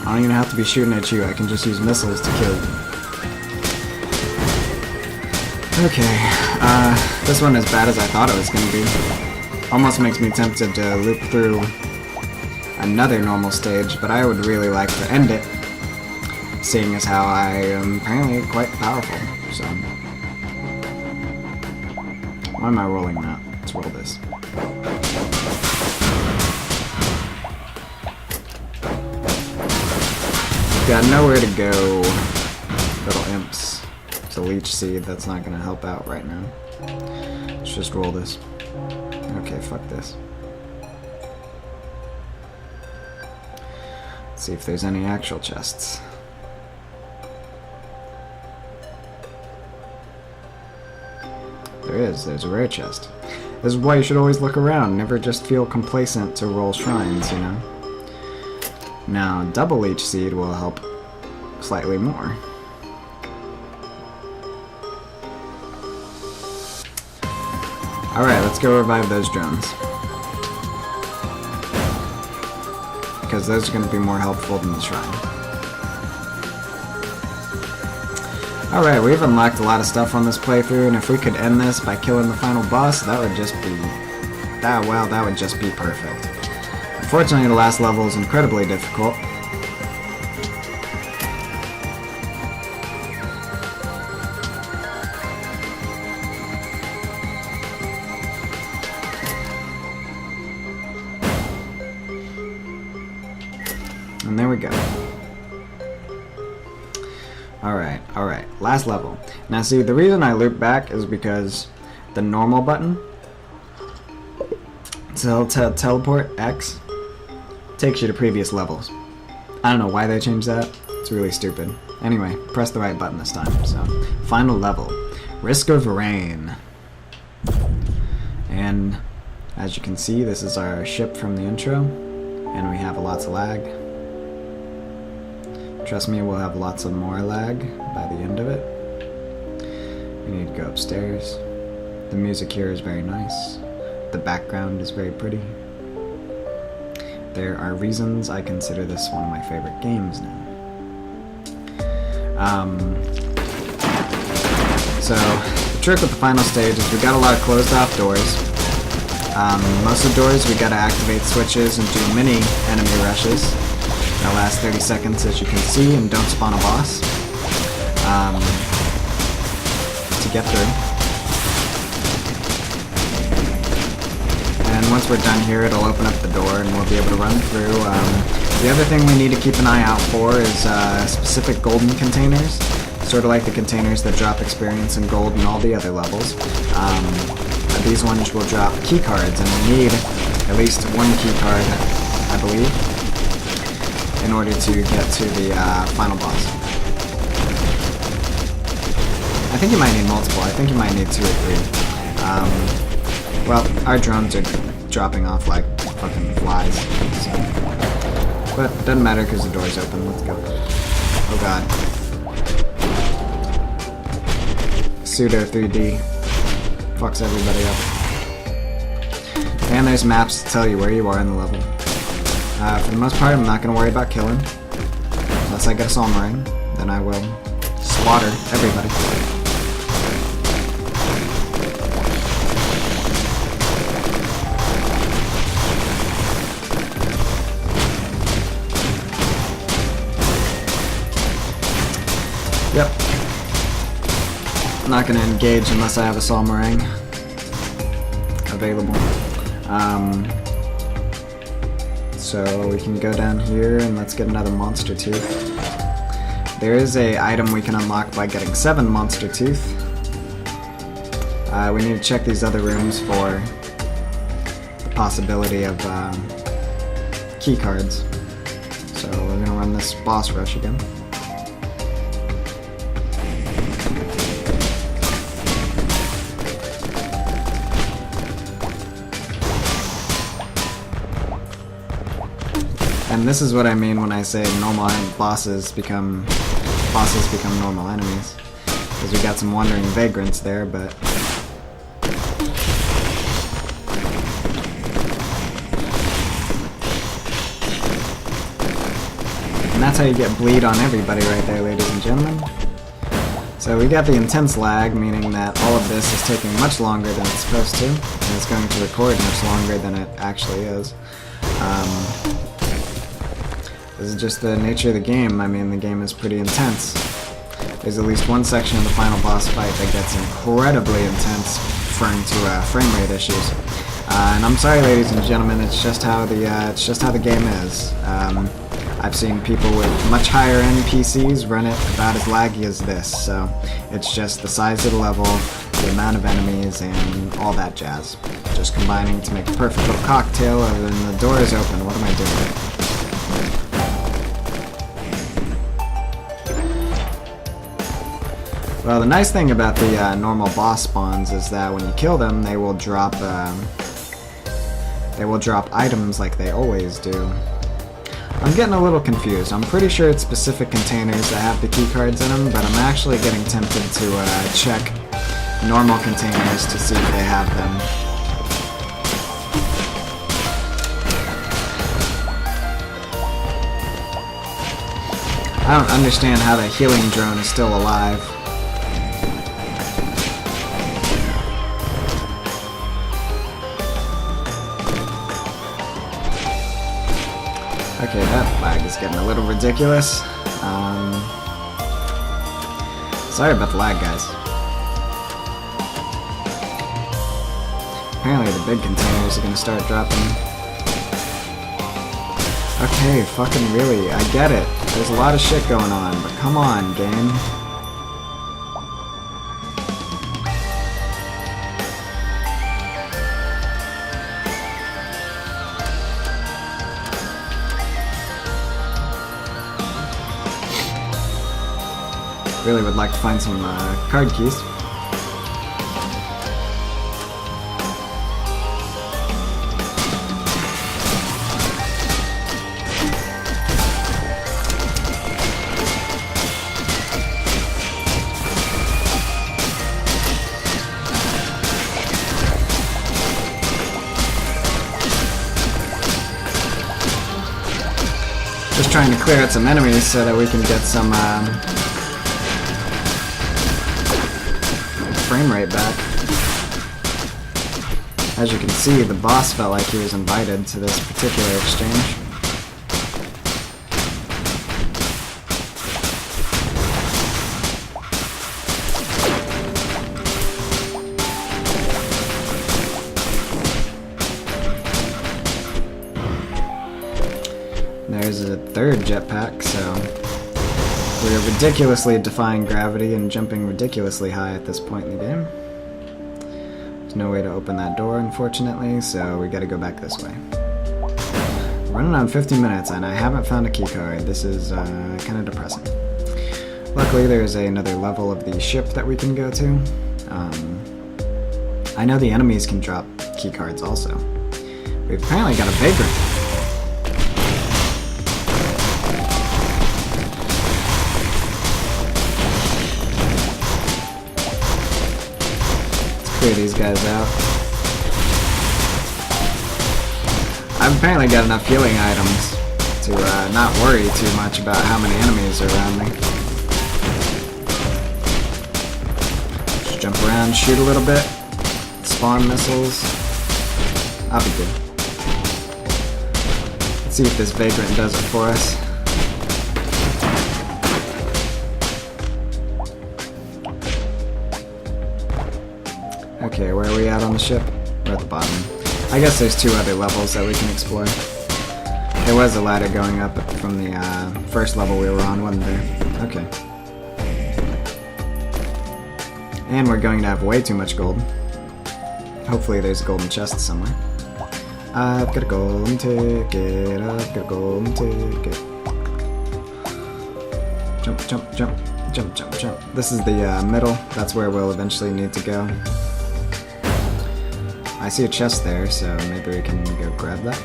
I don't even have to be shooting at you. I can just use missiles to kill you. Okay, this one is bad as I thought it was going to be. Almost makes me tempted to loop through another normal stage, but I would really like to end it, seeing as how I am apparently quite powerful, so... Why am I rolling that? Let's roll this. Got nowhere to go, little imps. It's a leech seed, that's not gonna help out right now. Let's just roll this. Okay, fuck this. Let's see if there's any actual chests. There is, there's a rare chest. This is why you should always look around, never just feel complacent to roll shrines, you know? Now, double leech seed will help slightly more. Alright, let's go revive those drones. Because those are going to be more helpful than the shrine. Alright, we've unlocked a lot of stuff on this playthrough, and if we could end this by killing the final boss, that would just be... that would just be perfect. Unfortunately, the last level is incredibly difficult. And there we go. Alright, last level. Now see, the reason I loop back is because the normal button, teleport X, takes you to previous levels. I don't know why they changed that. It's really stupid. Anyway, press the right button this time. So, final level. Risk of Rain. And as you can see, this is our ship from the intro. And we have lots of lag. Trust me, we'll have lots of more lag by the end of it. We need to go upstairs. The music here is very nice. The background is very pretty. There are reasons I consider this one of my favorite games now. So, the trick with the final stage is we got a lot of closed off doors. Most of the doors we gotta activate switches and do mini enemy rushes. That last 30 seconds, as you can see, and don't spawn a boss to get through. And once we're done here, it'll open up the door and we'll be able to run through. The other thing we need to keep an eye out for is specific golden containers, sort of like the containers that drop experience and gold in all the other levels. These ones will drop key cards, and we need at least one key card, I believe, in order to get to the final boss. I think you might need multiple. I think you might need 2 or 3. Well, our drones are dropping off like fucking flies. So. But it doesn't matter because the door's open. Let's go. Oh god. Pseudo 3D. Fucks everybody up. And there's maps to tell you where you are in the level. For the most part, I'm not going to worry about killing. Unless I get a Psalm ring, then I will slaughter everybody. Yep. I'm not going to engage unless I have a Psalm ring available. So we can go down here and let's get another monster tooth. There is a item we can unlock by getting 7 monster tooth. We need to check these other rooms for the possibility of key cards. So we're gonna run this boss rush again. And this is what I mean when I say normal bosses become normal enemies. Because we got some wandering vagrants there, but how you get bleed on everybody right there, ladies and gentlemen. So we got the intense lag, meaning that all of this is taking much longer than it's supposed to, and it's going to record much longer than it actually is. This is just the nature of the game. I mean, the game is pretty intense. There's at least one section of the final boss fight that gets incredibly intense, referring to frame rate issues. And I'm sorry, ladies and gentlemen, it's just how the game is. I've seen people with much higher end PCs run it about as laggy as this, so it's just the size of the level, the amount of enemies, and all that jazz. Just combining to make a perfect little cocktail, and then the door is open. What am I doing? Well, the nice thing about the normal boss spawns is that when you kill them, they will drop items like they always do. I'm getting a little confused. I'm pretty sure it's specific containers that have the keycards in them, but I'm actually getting tempted to check normal containers to see if they have them. I don't understand how the healing drone is still alive. Okay, that lag is getting a little ridiculous. Sorry about the lag, guys. Apparently the big containers are gonna start dropping. Okay, fucking really, I get it. There's a lot of shit going on, but come on, game. Really would like to find some card keys. Just trying to clear out some enemies so that we can get some frame rate back. As you can see, the boss felt like he was invited to this particular exchange. There's a third jetpack, so we are ridiculously defying gravity and jumping ridiculously high at this point in the game. There's no way to open that door, unfortunately, so we gotta go back this way. We're running on 50 minutes and I haven't found a keycard. This is kind of depressing. Luckily, there's another level of the ship that we can go to. I know the enemies can drop keycards also. We've apparently got a vagrant. Clear these guys out. I've apparently got enough healing items to not worry too much about how many enemies are around me. Just jump around, shoot a little bit, spawn missiles. I'll be good. Let's see if this vagrant does it for us. Okay, where are we at on the ship? We're at the bottom. I guess there's two other levels that we can explore. There was a ladder going up from the first level we were on, wasn't there? Okay. And we're going to have way too much gold. Hopefully there's a golden chest somewhere. I've got a golden ticket, I've got a golden ticket. Jump, jump, jump, jump, jump, jump. This is the middle. That's where we'll eventually need to go. I see a chest there, so maybe we can go grab that.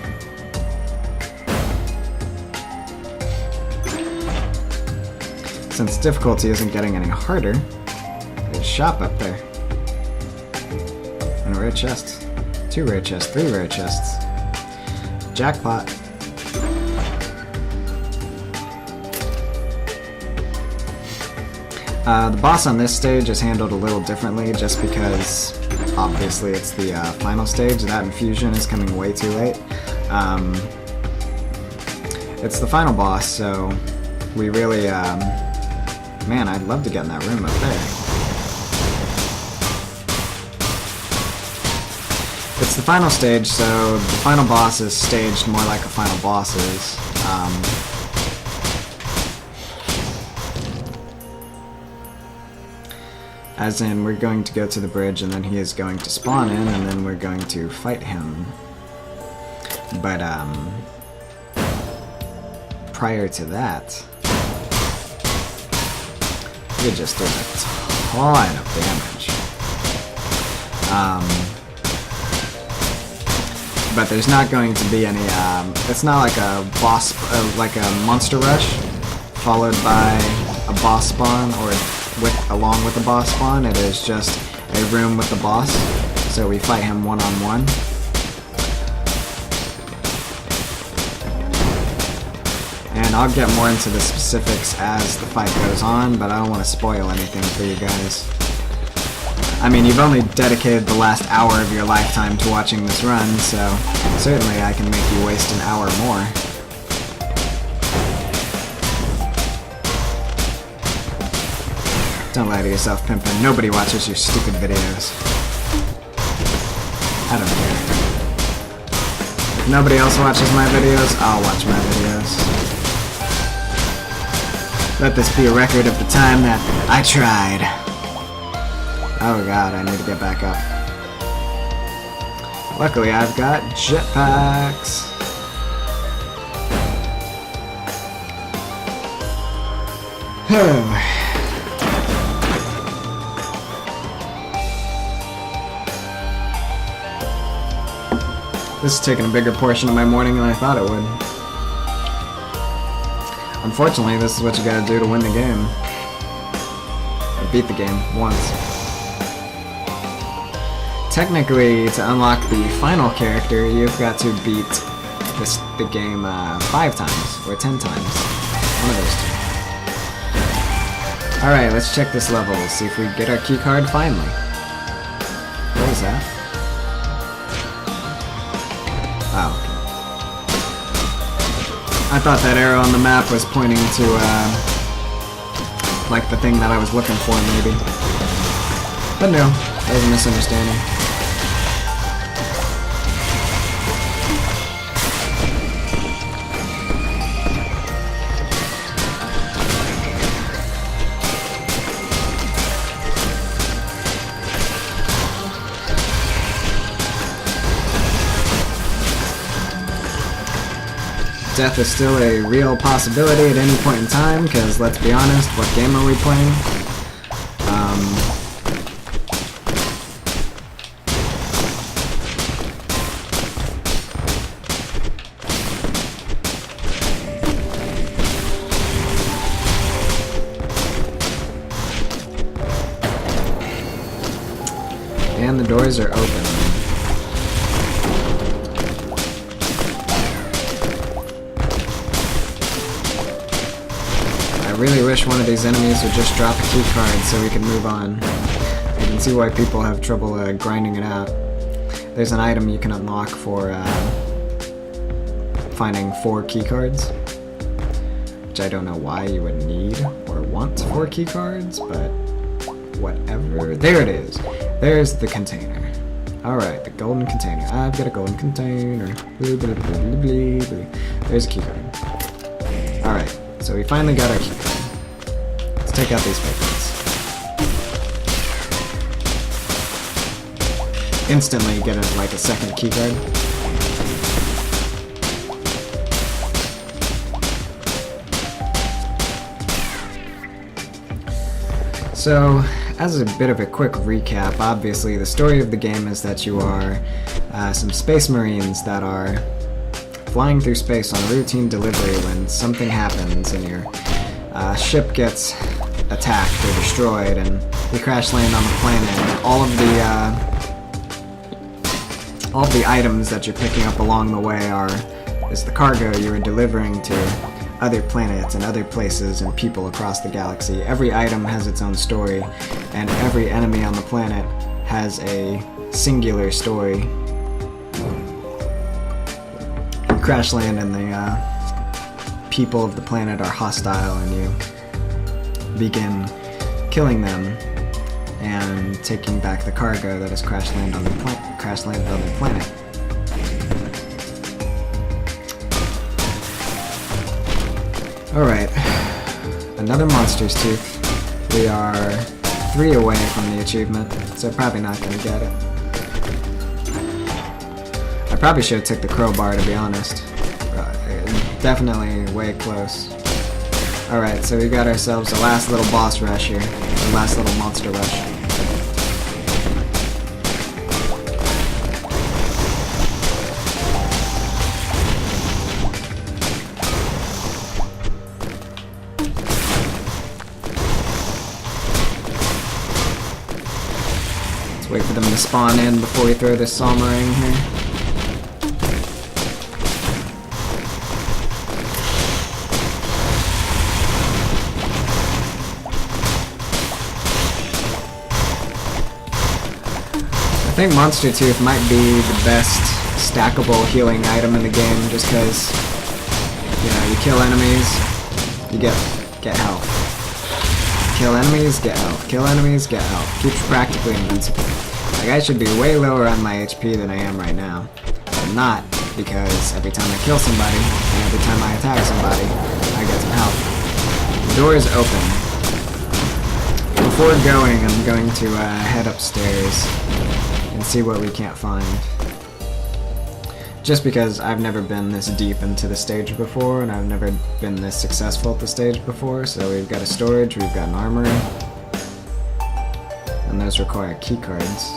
Since difficulty isn't getting any harder, there's a shop up there. And a rare chest. 2 rare chests, 3 rare chests. Jackpot. The boss on this stage is handled a little differently just because obviously it's the final stage. That infusion is coming way too late. It's the final boss, so we really, man, I'd love to get in that room up there. It's the final stage, so the final boss is staged more like a final boss is. As in, we're going to go to the bridge, and then he is going to spawn in, and then we're going to fight him. But, prior to that, you're just doing a ton of damage. But there's not going to be any, it's not like a boss, like a monster rush, followed by a boss spawn, or along with the boss spawn. It is just a room with the boss, so we fight him one-on-one. And I'll get more into the specifics as the fight goes on, but I don't want to spoil anything for you guys. I mean, you've only dedicated the last hour of your lifetime to watching this run, so certainly I can make you waste an hour more. Don't lie to yourself, Pimpin'. Nobody watches your stupid videos. I don't care. If nobody else watches my videos, I'll watch my videos. Let this be a record of the time that I tried. Oh god, I need to get back up. Luckily, I've got jetpacks. This is taking a bigger portion of my morning than I thought it would. Unfortunately, this is what you gotta do to win the game. Or beat the game once. Technically, to unlock the final character, you've got to beat the game 5 times, or 10 times. One of those two. Alright, let's check this level, see if we get our keycard finally. What is that? Oh, okay. I thought that arrow on the map was pointing to, like the thing that I was looking for, maybe. But no, that was a misunderstanding. Death is still a real possibility at any point in time, because let's be honest, what game are we playing? And the doors are open. I really wish one of these enemies would just drop a key card so we can move on. I can see why people have trouble grinding it out. There's an item you can unlock for finding 4 key cards, which I don't know why you would need or want 4 key cards, but whatever. There it is. There's the container. Alright, the golden container. I've got a golden container. There's a key card. Alright, so we finally got our key card. Let's take out these papers. Instantly get like a second key card. So, as a bit of a quick recap, obviously the story of the game is that you are some space marines that are flying through space on a routine delivery when something happens and your ship gets attacked or destroyed, and you crash land on the planet, and all of the items that you're picking up along the way is the cargo you are delivering to other planets and other places and people across the galaxy. Every item has its own story, and every enemy on the planet has a singular story. You crash land and the people of the planet are hostile, and you begin killing them and taking back the cargo that has crash landed on the planet. Alright, another Monster's Tooth. We are 3 away from the achievement, so probably not going to get it. I probably should have took the crowbar, to be honest. Definitely way close. Alright, so we got ourselves the last little boss rush here. The last little monster rush. Wait for them to spawn in before we throw this Salmarang here. I think Monster Tooth might be the best stackable healing item in the game, just because, you know, you kill enemies, you get health. Kill enemies, get health. Kill enemies, get health. Keeps you practically invincible. Like, I should be way lower on my HP than I am right now. But not, because every time I kill somebody, and every time I attack somebody, I get some health. The door is open. Before going, I'm going to head upstairs and see what we can't find. Just because I've never been this deep into the stage before, and I've never been this successful at the stage before, so we've got a storage, we've got an armory, and those require key cards,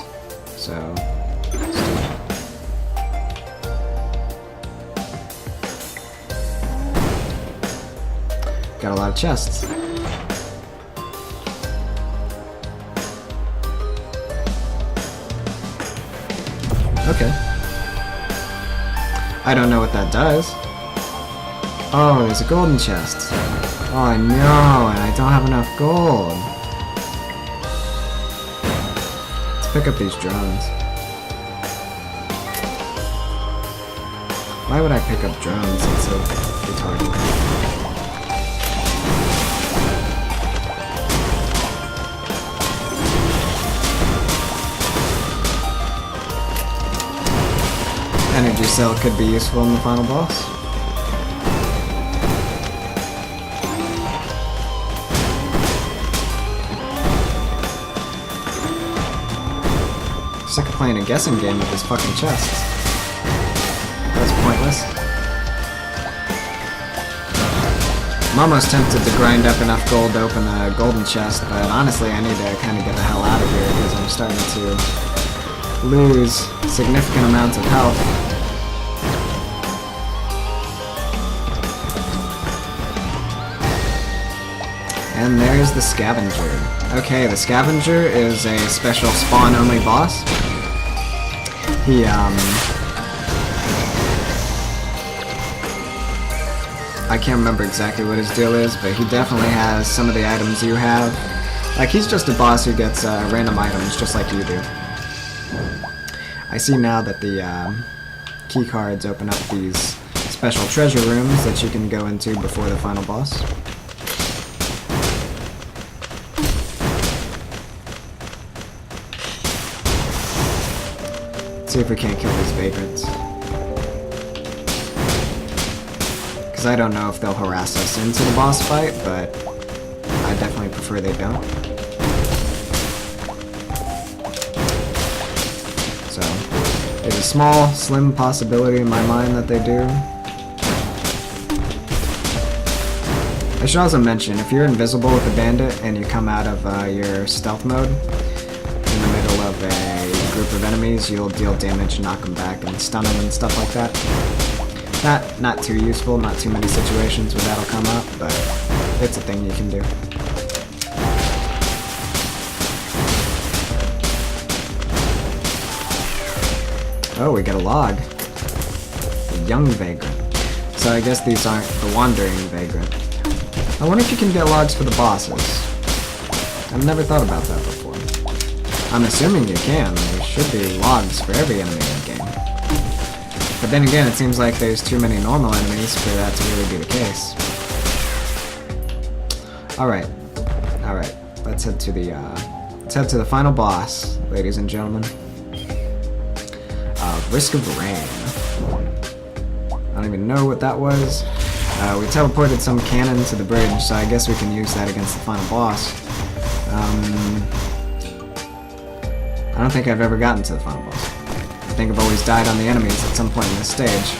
so let's do it. Got a lot of chests. Okay. I don't know what that does. Oh, there's a golden chest. Oh no, and I don't have enough gold. Let's pick up these drones. Why would I pick up drones? It's so retarded. Energy cell could be useful in the final boss. Sick of playing a guessing game with this fucking chest. That's pointless. I'm almost tempted to grind up enough gold to open a golden chest, but honestly I need to kind of get the hell out of here because I'm starting to lose significant amounts of health. And there's the Scavenger. Okay, the Scavenger is a special spawn-only boss. He, I can't remember exactly what his deal is, but he definitely has some of the items you have. Like, he's just a boss who gets random items, just like you do. I see now that the key cards open up these special treasure rooms that you can go into before the final boss. Let's see if we can't kill these vagrants. Because I don't know if they'll harass us into the boss fight, but I definitely prefer they don't. So, there's a small, slim possibility in my mind that they do. I should also mention, if you're invisible with a bandit and you come out of your stealth mode in the middle of a group of enemies, you'll deal damage, knock them back, and stun them and stuff like that. Not too useful, not too many situations where that'll come up, but it's a thing you can do. Oh, we got a log. A young vagrant. So I guess these aren't the Wandering Vagrant. I wonder if you can get logs for the bosses. I've never thought about that before. I'm assuming you can. There should be logs for every enemy in the game. But then again, it seems like there's too many normal enemies for that to really be the case. Alright. Alright. Let's head to the final boss, ladies and gentlemen. Risk of Rain. I don't even know what that was. We teleported some cannon to the bridge, so I guess we can use that against the final boss. I don't think I've ever gotten to the final boss. I think I've always died on the enemies at some point in this stage.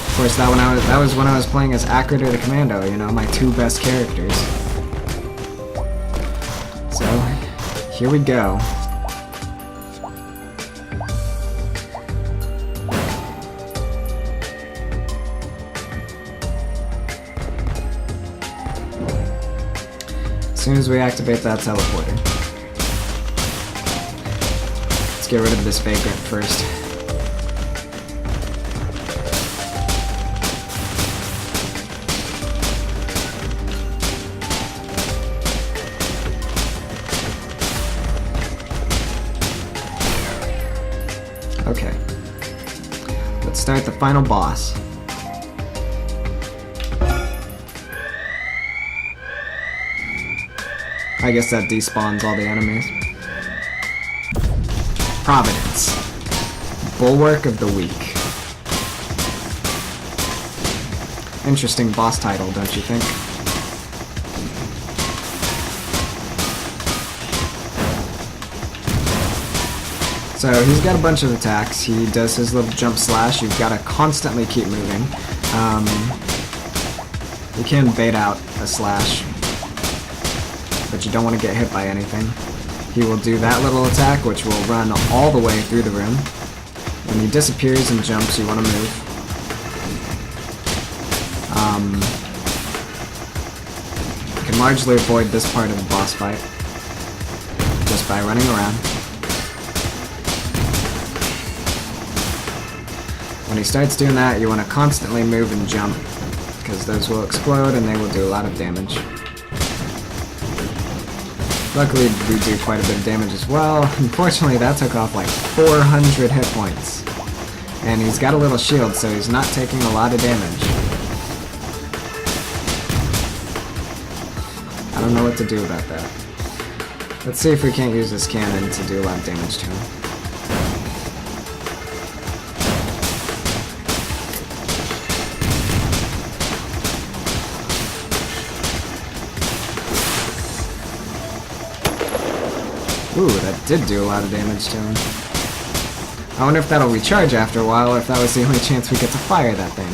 Of course, that was when I was playing as Acrid or the Commando, you know, my two best characters. So, here we go. As soon as we activate that teleporter. Let's get rid of this vagrant first. Okay. Let's start the final boss. I guess that despawns all the enemies. Providence. Bulwark of the Weak. Interesting boss title, don't you think? So he's got a bunch of attacks. He does his little jump slash. You've got to constantly keep moving. You can bait out a slash, but you don't want to get hit by anything. He will do that little attack, which will run all the way through the room. When he disappears and jumps, you want to move. You can largely avoid this part of the boss fight just by running around. When he starts doing that, you want to constantly move and jump, because those will explode and they will do a lot of damage. Luckily, we do quite a bit of damage as well. Unfortunately, that took off like 400 hit points. And he's got a little shield, so he's not taking a lot of damage. I don't know what to do about that. Let's see if we can't use this cannon to do a lot of damage to him. Ooh, that did do a lot of damage to him. I wonder if that'll recharge after a while, or if that was the only chance we get to fire that thing.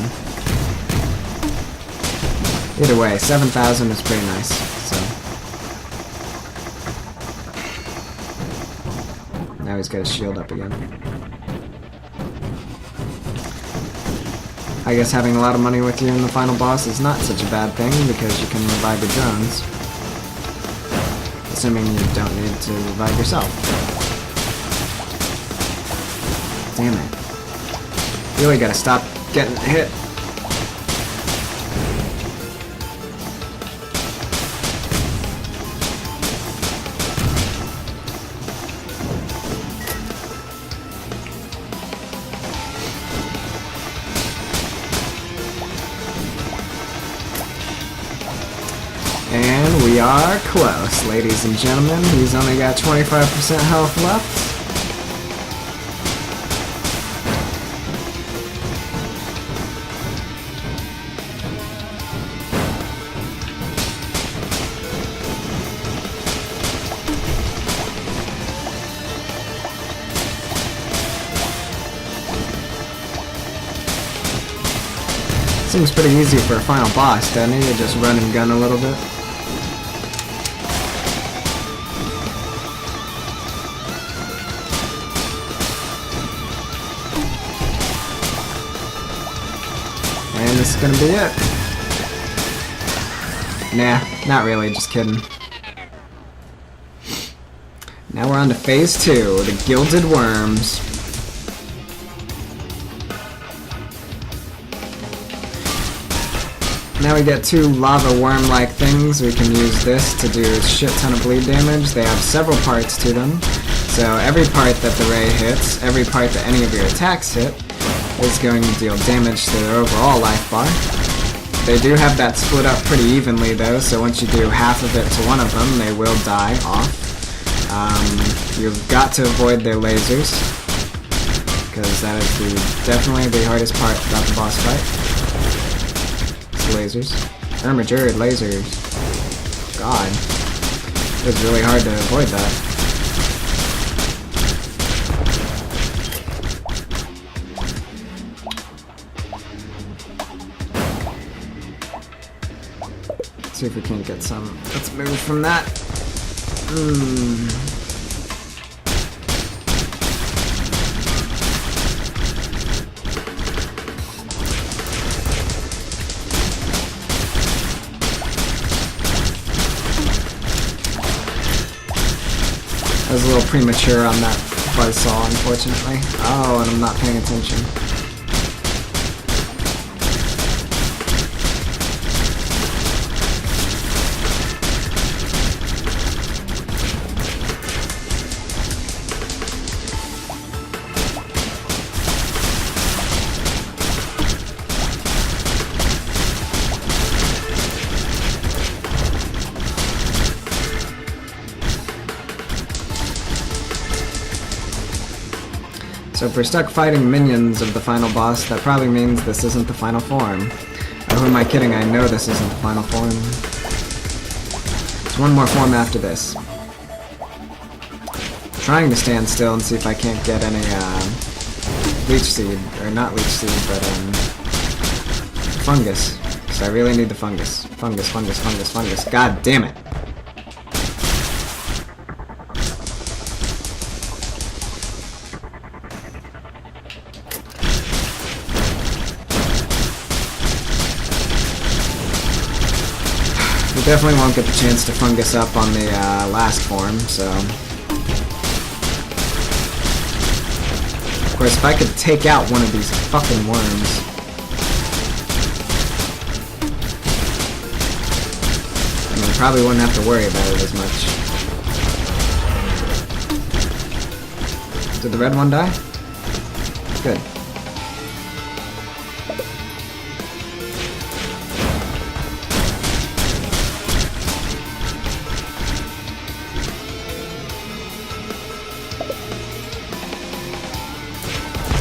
Either way, 7,000 is pretty nice, so. Now he's got his shield up again. I guess having a lot of money with you in the final boss is not such a bad thing, because you can revive your drones. Assuming you don't need to revive yourself. Damn it. Really gotta stop getting hit. And we are close, ladies and gentlemen. He's only got 25% health left. Seems pretty easy for a final boss, doesn't it? You just run and gun a little bit. And this is gonna be it. Nah, not really, just kidding. Now we're on to phase 2, the Gilded Worms. Now we get 2 lava worm-like things. We can use this to do a shit ton of bleed damage. They have several parts to them. So every part that the ray hits, every part that any of your attacks hit, is going to deal damage to their overall life bar. They do have that split up pretty evenly though, so once you do half of it to one of them, they will die off. You've got to avoid their lasers, because that is definitely the hardest part about the boss fight. It's lasers. Armatured lasers. God. It was really hard to avoid that. Let's see if we can't get some. Let's move from that. I was a little premature on that buzzsaw, unfortunately. Oh, and I'm not paying attention. So if we're stuck fighting minions of the final boss, that probably means this isn't the final form. Oh, who am I kidding? I know this isn't the final form. There's one more form after this. I'm trying to stand still and see if I can't get any leech seed, or not leech seed, but fungus. Because I really need the fungus. Fungus, fungus, fungus, fungus. God damn it! Definitely won't get the chance to fungus up on the last form, so... Of course, if I could take out one of these fucking worms... I mean, probably wouldn't have to worry about it as much. Did the red one die? Good.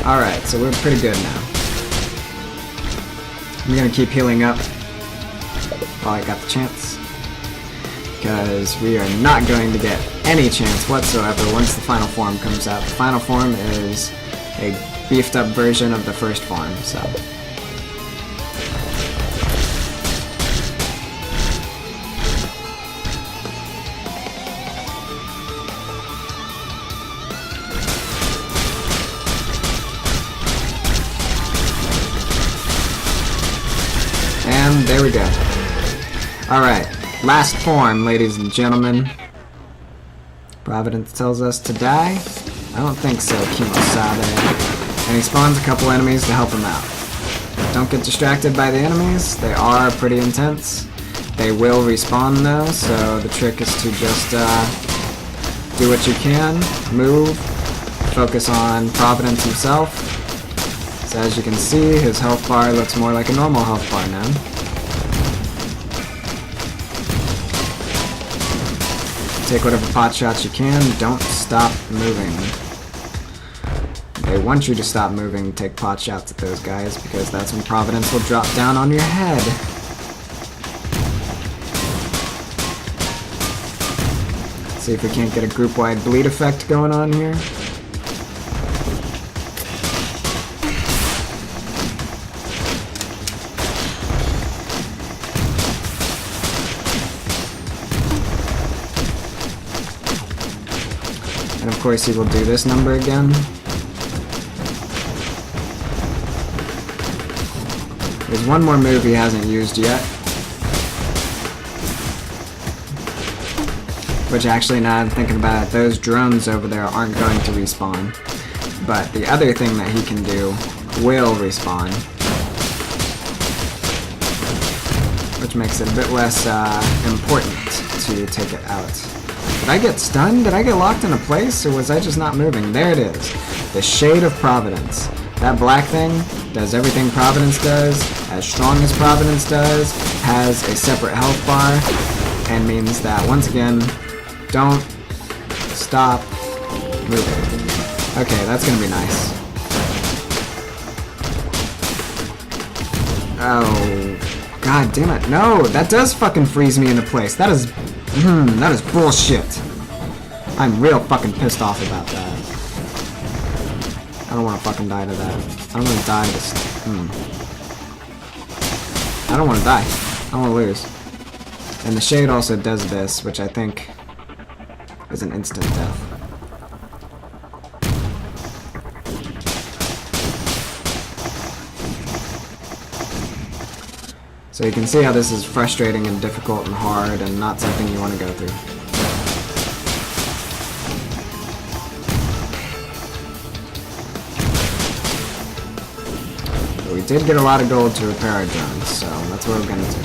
Alright, so we're pretty good now. I'm gonna keep healing up while I got the chance, because we are not going to get any chance whatsoever once the final form comes out. The final form is a beefed up version of the first form, so... And there we go. Alright, last form, ladies and gentlemen. Providence tells us to die? I don't think so, Kimosabe. And he spawns a couple enemies to help him out. Don't get distracted by the enemies, they are pretty intense. They will respawn though, so the trick is to just do what you can, move, focus on Providence himself. So as you can see, his health bar looks more like a normal health bar now. Take whatever pot shots you can, don't stop moving. They want you to stop moving, take pot shots at those guys, because that's when Providence will drop down on your head. See if we can't get a group-wide bleed effect going on here. And of course he will do this number again. There's one more move he hasn't used yet. Which actually, now I'm thinking about it, those drones over there aren't going to respawn. But the other thing that he can do will respawn. which makes it a bit less important to take it out. Did I get stunned? Did I get locked in a place, or was I just not moving? There it is. The Shade of Providence. That black thing does everything Providence does, as strong as Providence does, has a separate health bar, and means that, once again, don't stop moving. Okay, that's gonna be nice. Oh, god damn it. No, that does fucking freeze me into place. That is bullshit. I'm real fucking pissed off about that. I don't want to fucking die to that. I don't want to die to this. I don't want to die. I don't want to lose. And the Shade also does this, which I think is an instant death. So you can see how this is frustrating and difficult and hard and not something you want to go through. But we did get a lot of gold to repair our drones, so that's what we're going to do.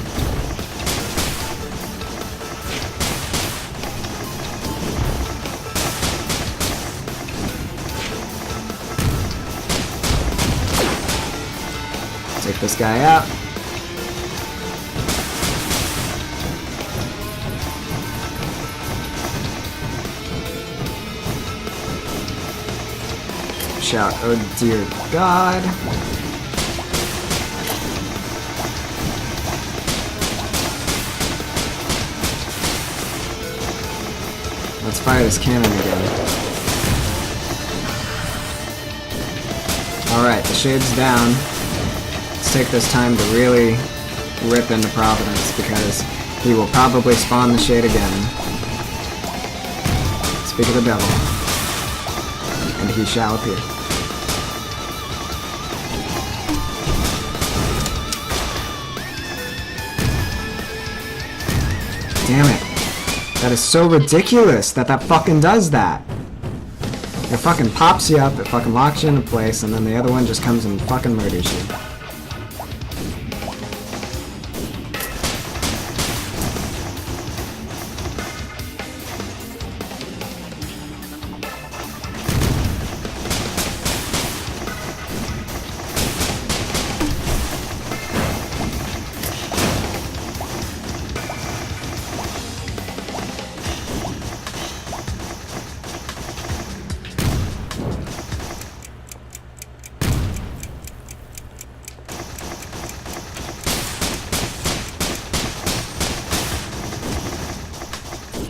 Take this guy out. Shout, oh dear God. Let's fire this cannon again. Alright, the Shade's down. Let's take this time to really rip into Providence, because he will probably spawn the Shade again. Speak of the devil. And he shall appear. Damn it. That is so ridiculous that that fucking does that. It fucking pops you up, it fucking locks you into place, and then the other one just comes and fucking murders you.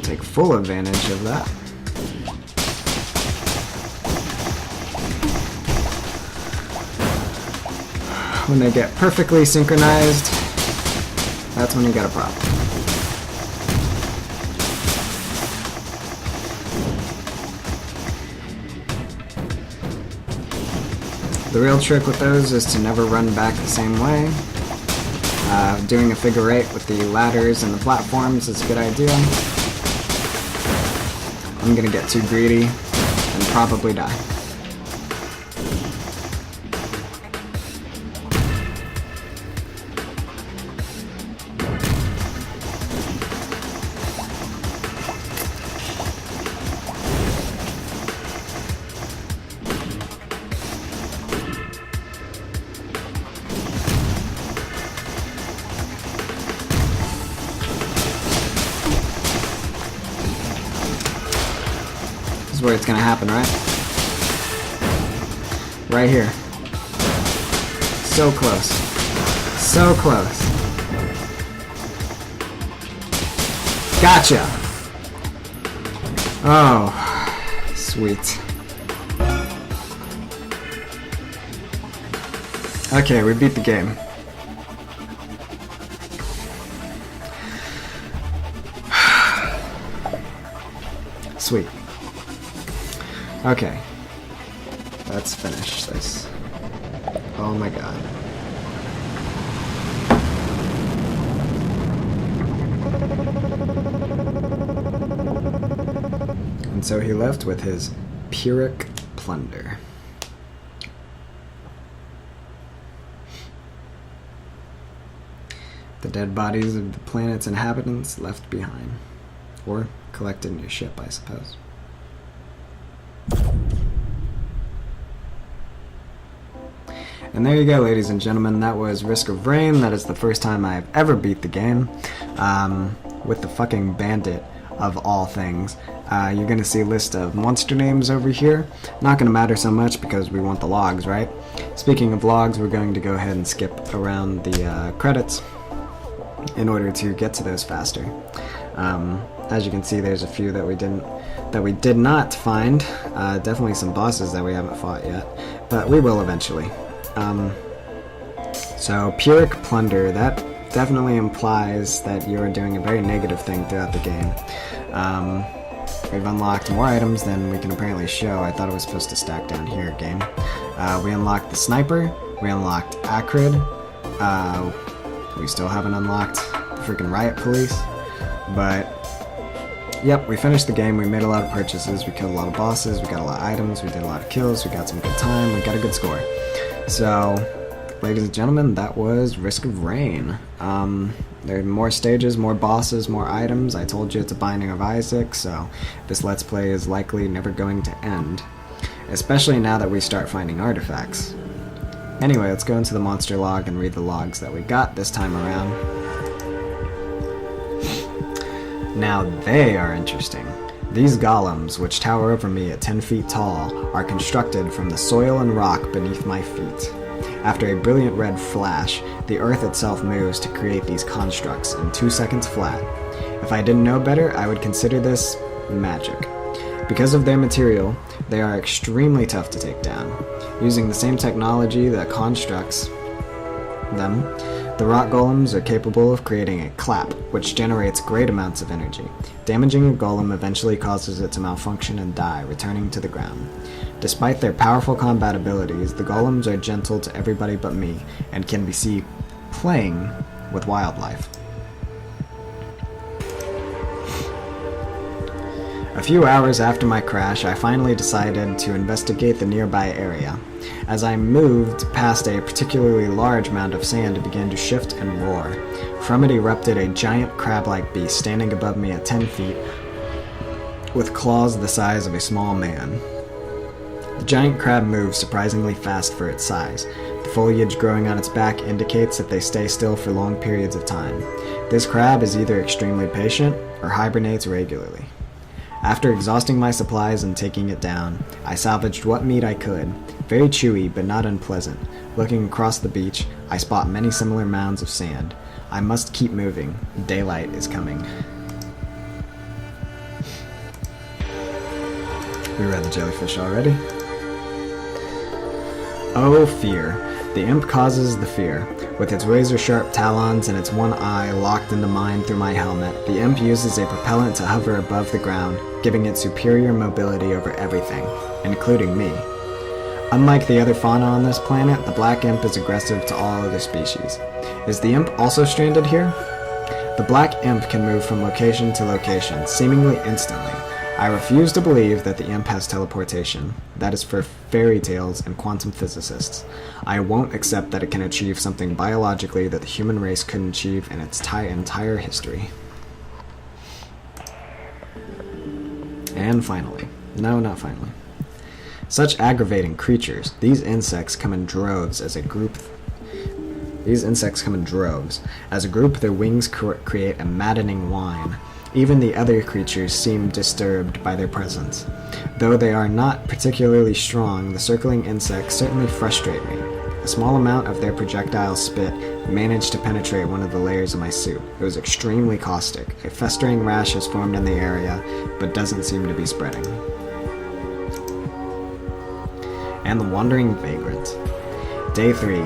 Take full advantage of that. When they get perfectly synchronized, that's when you got a problem. The real trick with those is to never run back the same way. Doing a figure eight with the ladders and the platforms is a good idea. I'm gonna get too greedy and probably die. This is where it's gonna happen, right? Right here. So close. So close. Gotcha! Oh, sweet. Okay, we beat the game. Sweet. Okay. Let's finish this. Oh my god. And so he left with his Pyrrhic plunder. The dead bodies of the planet's inhabitants left behind. Or collected in your ship, I suppose. And there you go, ladies and gentlemen. That was Risk of Rain. That is the first time I've ever beat the game. With the fucking Bandit, of all things. You're going to see a list of monster names over here. Not going to matter so much because we want the logs, right? Speaking of logs, we're going to go ahead and skip around the credits in order to get to those faster. As you can see, there's a few that we did not find. Definitely some bosses that we haven't fought yet, but we will eventually. So Pyrrhic Plunder, that definitely implies that you're doing a very negative thing throughout the game. We've unlocked more items than we can apparently show. I thought it was supposed to stack down here, game. We unlocked the Sniper, we unlocked Acrid, we still haven't unlocked the freaking Riot Police, but yep, we finished the game, we made a lot of purchases, we killed a lot of bosses, we got a lot of items, we did a lot of kills, we got some good time, we got a good score. So, ladies and gentlemen, that was Risk of Rain. There are more stages, more bosses, more items. I told you it's a Binding of Isaac, so this Let's Play is likely never going to end. Especially now that we start finding artifacts. Anyway, let's go into the monster log and read the logs that we got this time around. Now they are interesting. These golems, which tower over me at 10 feet tall, are constructed from the soil and rock beneath my feet. After a brilliant red flash, the earth itself moves to create these constructs in 2 seconds flat. If I didn't know better, I would consider this magic. Because of their material, they are extremely tough to take down. Using the same technology that constructs them, the rock golems are capable of creating a clap, which generates great amounts of energy. Damaging a golem eventually causes it to malfunction and die, returning to the ground. Despite their powerful combat abilities, the golems are gentle to everybody but me, and can be seen playing with wildlife. A few hours after my crash, I finally decided to investigate the nearby area. As I moved past a particularly large mound of sand, it began to shift and roar. From it erupted a giant crab-like beast standing above me at 10 feet, with claws the size of a small man. The giant crab moves surprisingly fast for its size. The foliage growing on its back indicates that they stay still for long periods of time. This crab is either extremely patient or hibernates regularly. After exhausting my supplies and taking it down, I salvaged what meat I could, very chewy but not unpleasant. Looking across the beach, I spot many similar mounds of sand. I must keep moving. Daylight is coming. We read the jellyfish already. Oh, fear. The imp causes the fear. With its razor-sharp talons and its one eye locked into mine through my helmet, the imp uses a propellant to hover above the ground, giving it superior mobility over everything, including me. Unlike the other fauna on this planet, the black imp is aggressive to all other species. Is the imp also stranded here? The black imp can move from location to location, seemingly instantly. I refuse to believe that the imp has teleportation. That is for fairy tales and quantum physicists. I won't accept that it can achieve something biologically that the human race couldn't achieve in its entire history. And finally. No, not finally. Such aggravating creatures. These insects come in droves as a group. As a group, their wings create a maddening whine. Even the other creatures seem disturbed by their presence. Though they are not particularly strong, the circling insects certainly frustrate me. A small amount of their projectile spit managed to penetrate one of the layers of my suit. It was extremely caustic. A festering rash has formed in the area, but doesn't seem to be spreading. And the Wandering Vagrant. Day 3.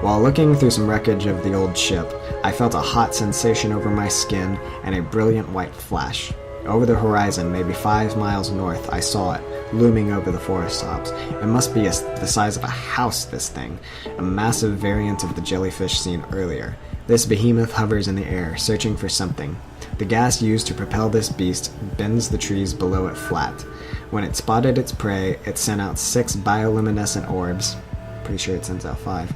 While looking through some wreckage of the old ship, I felt a hot sensation over my skin and a brilliant white flash. Over the horizon, maybe 5 miles north, I saw it, looming over the forest tops. It must be the size of a house, this thing, a massive variant of the jellyfish seen earlier. This behemoth hovers in the air, searching for something. The gas used to propel this beast bends the trees below it flat. When it spotted its prey, it sent out 6 bioluminescent orbs, pretty sure it sends out 5,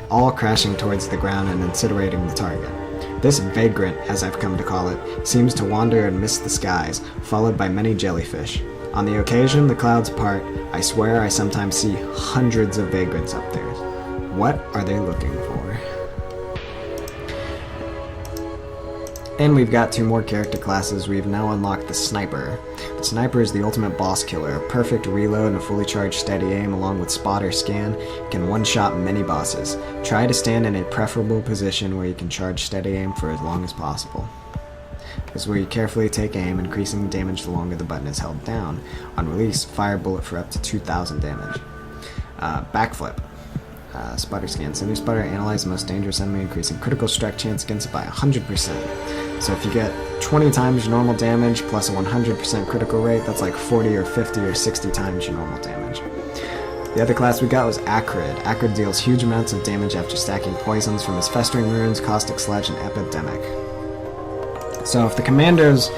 all crashing towards the ground and incinerating the target. This vagrant, as I've come to call it, seems to wander and miss the skies, followed by many jellyfish. On the occasion the clouds part, I swear I sometimes see hundreds of vagrants up there. What are they looking for? And we've got 2 more character classes. We've now unlocked the Sniper. The Sniper is the ultimate boss killer. A perfect reload and a fully charged steady aim along with spot or scan can one-shot many bosses. Try to stand in a preferable position where you can charge steady aim for as long as possible. This is where you carefully take aim, increasing damage the longer the button is held down. On release, fire a bullet for up to 2,000 damage. Backflip. Spotter scan. Send your spotter analyze the most dangerous enemy, increasing critical strike chance against it by 100%. So if you get 20 times your normal damage plus a 100% critical rate, that's like 40 or 50 or 60 times your normal damage. The other class we got was Acrid. Acrid deals huge amounts of damage after stacking poisons from his Festering Runes, Caustic Sledge, and Epidemic. So if the commander's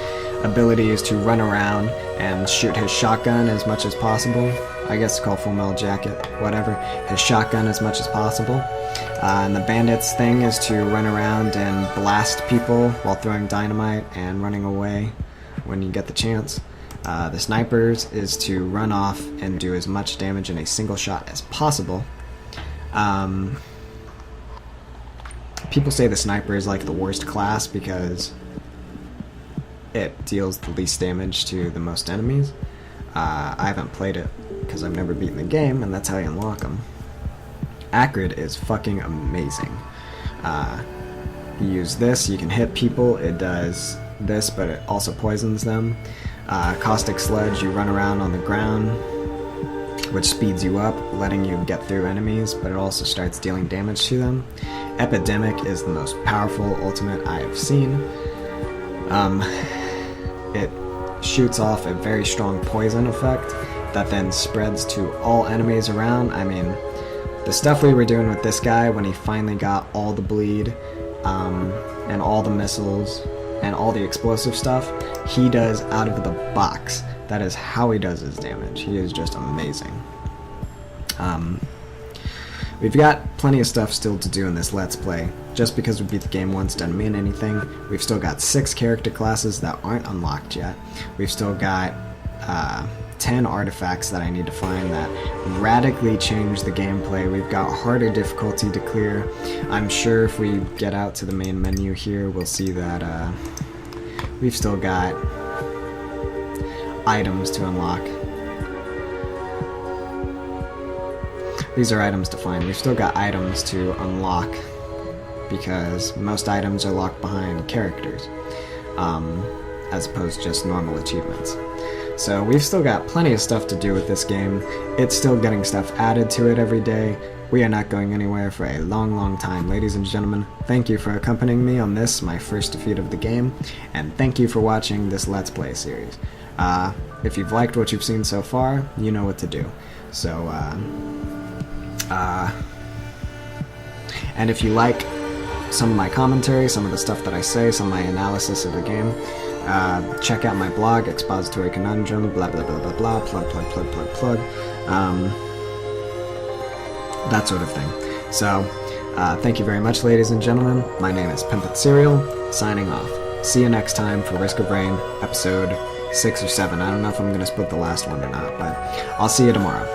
ability is to run around and shoot his shotgun as much as possible, I guess it's called Full Metal Jacket, whatever, his shotgun as much as possible. And the bandit's thing is to run around and blast people while throwing dynamite and running away when you get the chance. The sniper's is to run off and do as much damage in a single shot as possible. People say the sniper is like the worst class because it deals the least damage to the most enemies. I haven't played it because I've never beaten the game, and that's how you unlock them. Acrid is fucking amazing. You use this, you can hit people, it does this, but it also poisons them. Caustic Sledge, you run around on the ground, which speeds you up, letting you get through enemies, but it also starts dealing damage to them. Epidemic is the most powerful ultimate I have seen. It shoots off a very strong poison effect that then spreads to all enemies around. I mean, the stuff we were doing with this guy when he finally got all the bleed, and all the missiles, and all the explosive stuff, he does out of the box. That is how he does his damage. He is just amazing. We've got plenty of stuff still to do in this Let's Play. Just because we beat the game once doesn't mean anything. We've still got 6 character classes that aren't unlocked yet. We've still got 10 artifacts that I need to find that radically change the gameplay. We've got harder difficulty to clear. I'm sure if we get out to the main menu here, we'll see that we've still got items to unlock. These are items to find. We've still got items to unlock because most items are locked behind characters, as opposed to just normal achievements. So we've still got plenty of stuff to do with this game. It's still getting stuff added to it every day. We are not going anywhere for a long, long time. Ladies and gentlemen, thank you for accompanying me on this, my first defeat of the game, and thank you for watching this Let's Play series. If you've liked what you've seen so far, you know what to do. So, and if you like some of my commentary, some of the stuff that I say, some of my analysis of the game, check out my blog, Expository Conundrum, blah blah blah blah blah, plug, that sort of thing. So, thank you very much, ladies and gentlemen. My name is Pimpin' Cereal, signing off. See you next time for Risk of Rain, episode 6 or 7. I don't know if I'm going to split the last one or not, but I'll see you tomorrow.